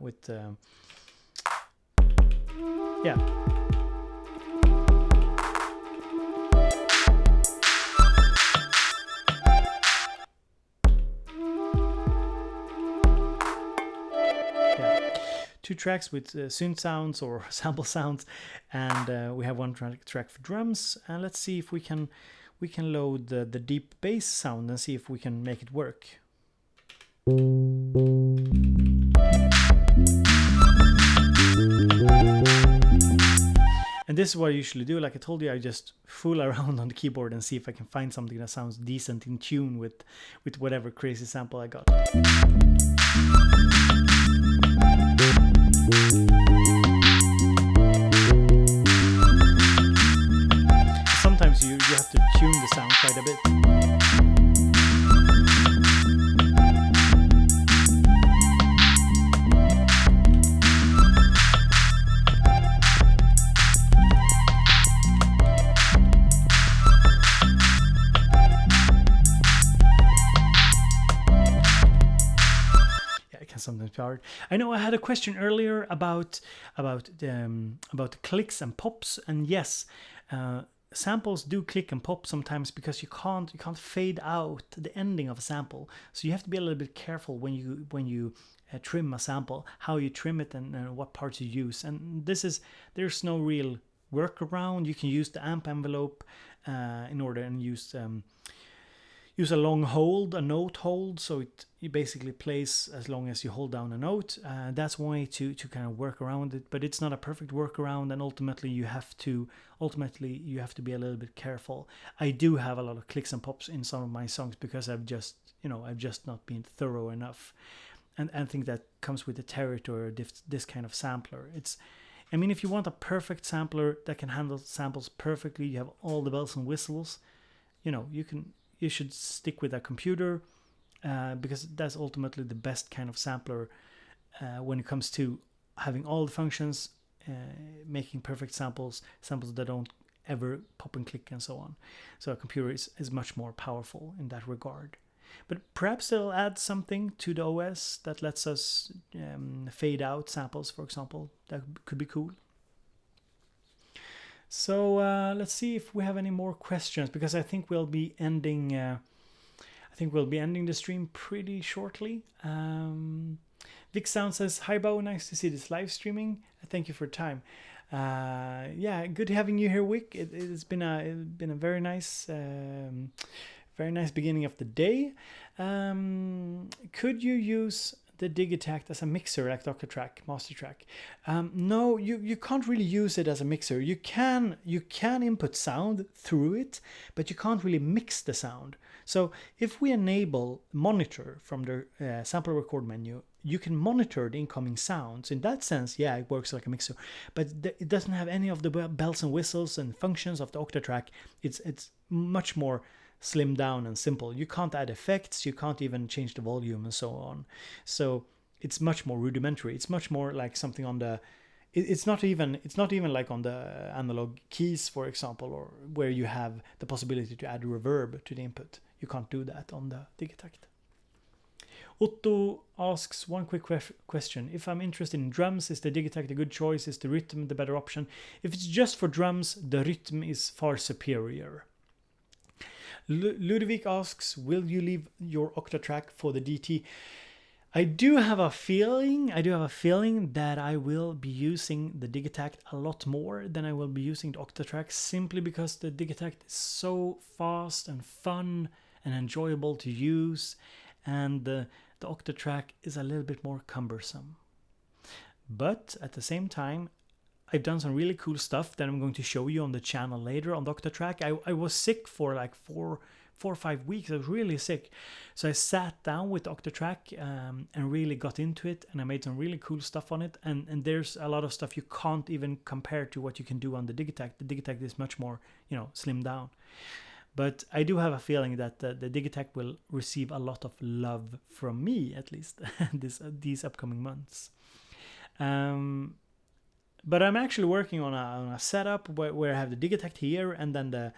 Two tracks with synth sounds or sample sounds, and we have one track for drums. And let's see if we can load the deep bass sound and see if we can make it work. And this is what I usually do. Like I told you, I just fool around on the keyboard and see if I can find something that sounds decent in tune with whatever crazy sample I got. Sometimes you have to tune the sound quite a bit. Sometimes hard. I know I had a question earlier about the clicks and pops, and yes, samples do click and pop sometimes because you can't fade out the ending of a sample. So you have to be a little bit careful when you trim a sample, how you trim it and what parts you use. And there's no real workaround. You can use the amp envelope in order and use a long hold, a note hold, so it basically plays as long as you hold down a note. That's one way to kind of work around it, but it's not a perfect workaround, and ultimately you have to be a little bit careful. I do have a lot of clicks and pops in some of my songs because I've just not been thorough enough, and I think that comes with the territory of this kind of sampler. If you want a perfect sampler that can handle samples perfectly, you have all the bells and whistles, you should stick with a computer because that's ultimately the best kind of sampler when it comes to having all the functions, making perfect samples that don't ever pop and click and so on. So a computer is much more powerful in that regard. But perhaps they'll add something to the OS that lets us fade out samples, for example. That could be cool. So let's see if we have any more questions, because I think we'll be ending. The stream pretty shortly. Vic Sound says, "Hi Bo, nice to see this live streaming. Thank you for your time." Yeah, good having you here, Vic. It's been a very nice beginning of the day. Could you use the Digitakt as a mixer like Dr. Track, Master Track? No, you can't really use it as a mixer. You can input sound through it, but you can't really mix the sound. So if we enable monitor from the sample record menu, you can monitor the incoming sounds. In that sense, yeah, it works like a mixer, but it doesn't have any of the bells and whistles and functions of the Octatrack. It's much more slimmed down and simple. You can't add effects, you can't even change the volume and so on. So it's much more rudimentary. It's much more like something on the it's not even like on the analog keys, for example, or where you have the possibility to add reverb to the input. You can't do that on the Digitakt. Otto asks one quick question. If I'm interested in drums, is the Digitakt a good choice? Is the rhythm the better option? If it's just for drums, the rhythm is far superior. Ludwig asks, will you leave your Octatrack for the DT? I do have a feeling that I will be using the Digitakt a lot more than I will be using the Octatrack, simply because the Digitakt is so fast and fun and enjoyable to use, and the Octatrack is a little bit more cumbersome. But at the same time, I've done some really cool stuff that I'm going to show you on the channel later on the Octatrack. I was sick for like 4 or 5 weeks. I was really sick. So I sat down with the Octatrack and really got into it, and I made some really cool stuff on it. And there's a lot of stuff you can't even compare to what you can do on the Digitakt. The Digitakt is much more, slimmed down. But I do have a feeling that the Digitakt will receive a lot of love from me, at least, these upcoming months. But I'm actually working on a setup where I have the Digitakt here and then the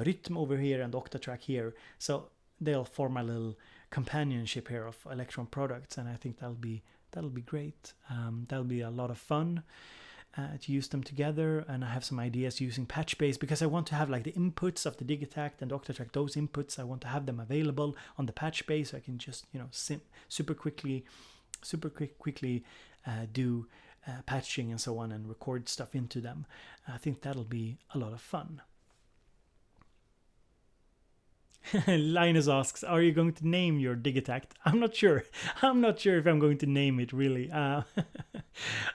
Rhythm over here and the Octatrack here. So they'll form a little companionship here of Electron products, and I think that'll be great. That'll be a lot of fun to use them together, and I have some ideas using patch base, because I want to have like the inputs of the Digitakt and the Octatrack. Those inputs, I want to have them available on the patch base, so I can just super quickly do patching and so on, and record stuff into them. I think that'll be a lot of fun. Linus asks, are you going to name your Digitakt? I'm not sure. I'm not sure if I'm going to name it, really. I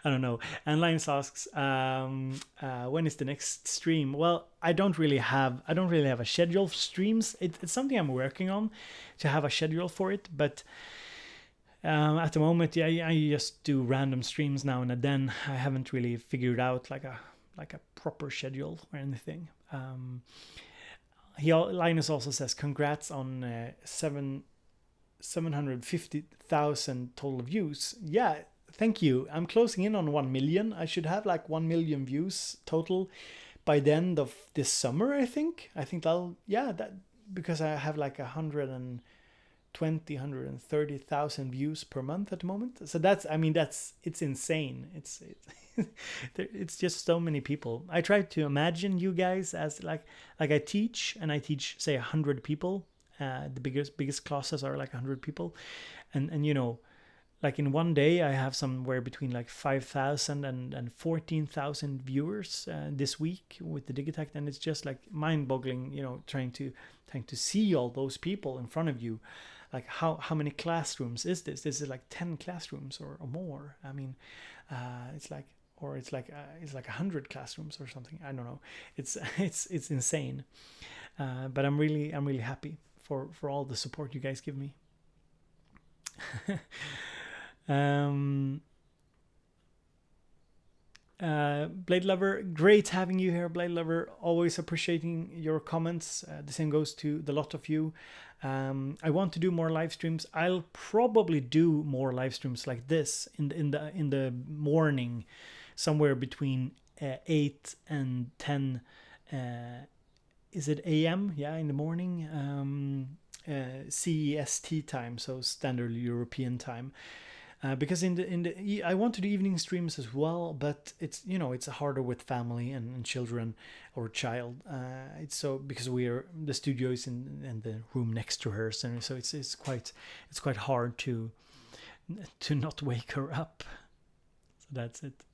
don't know. And Linus asks, when is the next stream? Well, I don't really have a schedule for streams. It's something I'm working on, to have a schedule for it, but at the moment, yeah, I just do random streams now and then. I haven't really figured out like a proper schedule or anything. Linus also says, congrats on 750,000 total views. Yeah, thank you. I'm closing in on 1 million. I should have like 1 million views total by the end of this summer, I think. Because I have like 130,000 views per month at the moment. So it's insane. It's just so many people. I try to imagine you guys as like I teach say 100 people. The biggest classes are like 100 people, and like in one day I have somewhere between like 5,000 and 14,000 viewers this week with the Digitakt, and it's just like mind-boggling, trying to see all those people in front of you. Like how many classrooms is this? This is like 10 classrooms or more. I mean, it's like 100 classrooms or something. I don't know. It's insane. But I'm really happy for all the support you guys give me. Blade Lover, great having you here, Blade Lover. Always appreciating your comments. The same goes to the lot of you. I want to do more live streams. I'll probably do more live streams like this in the morning, somewhere between 8 and 10. Is it a.m.? Yeah, in the morning. CEST time, so Standard European time. Because I want to do evening streams as well, but it's harder with family and children or child. It's so because the studio is in the room next to her, so it's quite hard to not wake her up. So that's it.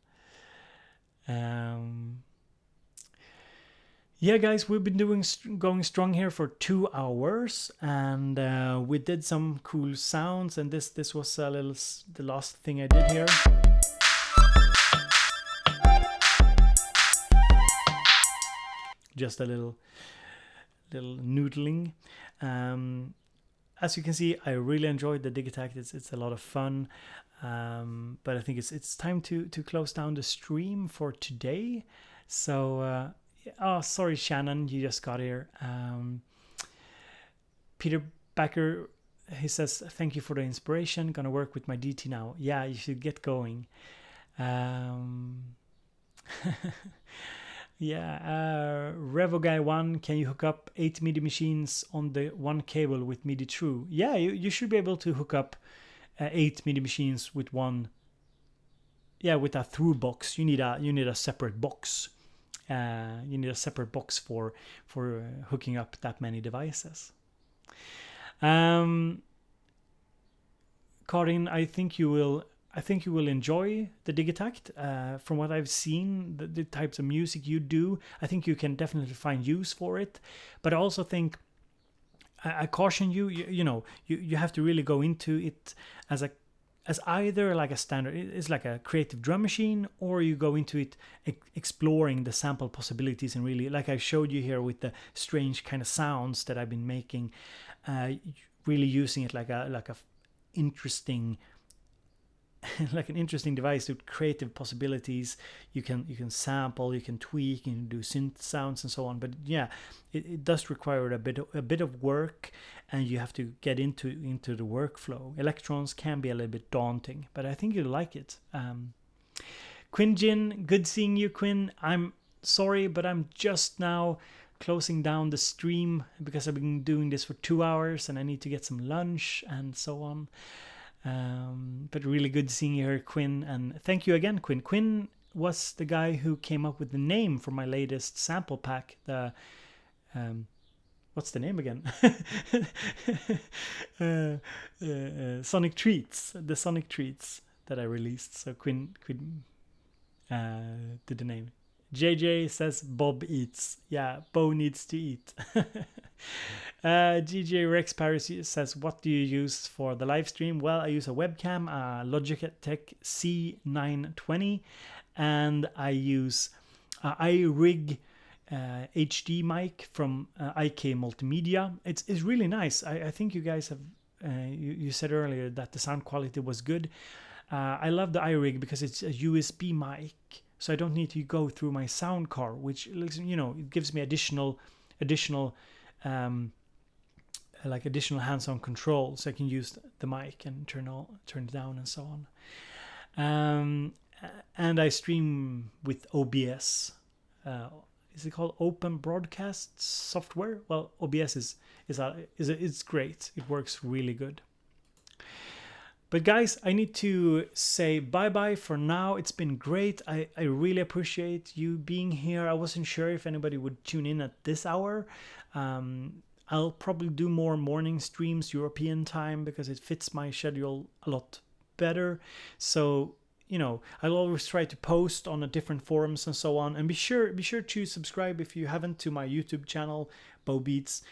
Yeah, guys, we've been going strong here for 2 hours, and we did some cool sounds. And this was the last thing I did here. Just a little noodling. As you can see, I really enjoyed the Digitakt. It's a lot of fun. But I think it's time to close down the stream for today. So. Oh, sorry, Shannon, you just got here. Peter Backer, he says, thank you for the inspiration. Gonna work with my DT now. Yeah, you should get going. Yeah, RevoGuy1, can you hook up 8 MIDI machines on the one cable with MIDI through? Yeah, you should be able to hook up 8 MIDI machines with one. Yeah, with a through box. You need a separate box. You need a separate box for hooking up that many devices. Karin, I think you will enjoy the Digitakt. From what I've seen, the types of music you do, I think you can definitely find use for it. But I also think I caution you. You have to really go into it as either like a standard, it's like a creative drum machine, or you go into it exploring the sample possibilities and really, like I showed you here with the strange kind of sounds that I've been making, really using it like a interesting like an interesting device with creative possibilities. You can sample, you can tweak, you can do synth sounds and so on. But yeah, it does require a bit of work, and you have to get into the workflow. Electrons can be a little bit daunting, but I think you'll like it. Quinn Jin, good seeing you, Quinn. I'm sorry, but I'm just now closing down the stream because I've been doing this for 2 hours and I need to get some lunch and so on. But really good seeing you here, Quinn, and thank you again, Quinn. Quinn was the guy who came up with the name for my latest sample pack, the what's the name again? Sonic Treats, the Sonic Treats that I released. So Quinn did the name. JJ says Bob eats. Yeah, Bo needs to eat. GJ Rex Paris says, what do you use for the live stream? Well, I use a webcam, Logitech C920, and I use iRIG HD mic from IK Multimedia. It's really nice. I think you guys have, you said earlier that the sound quality was good. I love the iRig because it's a USB mic, so I don't need to go through my sound card, which, it gives me additional hands-on control, so I can use the mic and turn it down and so on. And I stream with OBS. Is it called Open Broadcast Software? Well, OBS is great. It works really good. But guys, I need to say bye-bye for now. It's been great. I really appreciate you being here. I wasn't sure if anybody would tune in at this hour. I'll probably do more morning streams European time because it fits my schedule a lot better. So, I'll always try to post on different forums and so on. And be sure to subscribe if you haven't to my YouTube channel, Bo Beats,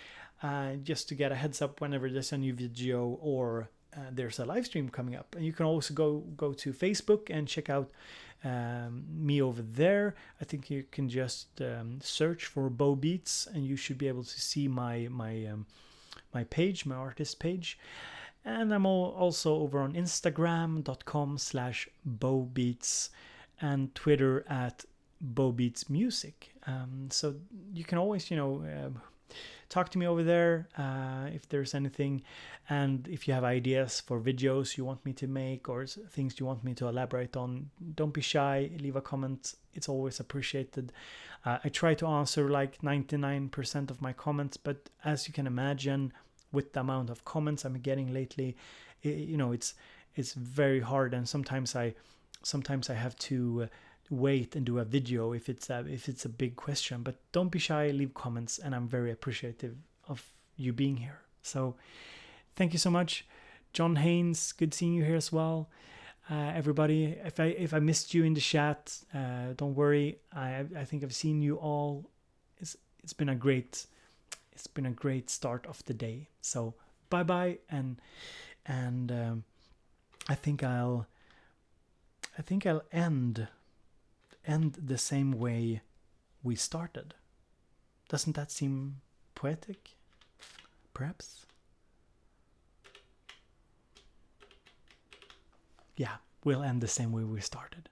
just to get a heads up whenever there's a new video or there's a live stream coming up. And you can also go to Facebook and check out me over there. I think you can just search for Bo Beats and you should be able to see my page, my artist page. And I'm also over on Instagram.com/BoBeats and Twitter at BoBeatsMusic. So you can always, talk to me over there if there's anything, and if you have ideas for videos you want me to make or things you want me to elaborate on, don't be shy, leave a comment. It's always appreciated. I try to answer like 99% of my comments, but as you can imagine, with the amount of comments I'm getting lately, it's very hard, and sometimes I have to wait and do a video if it's a big question. But don't be shy, leave comments, and I'm very appreciative of you being here. So thank you so much. John Haynes, good seeing you here as well. Everybody, if I missed you in the chat, don't worry. I think I've seen you all. It's been a great start of the day. So bye bye, and I think I'll end the same way we started. Doesn't that seem poetic? Perhaps. Yeah, we'll end the same way we started.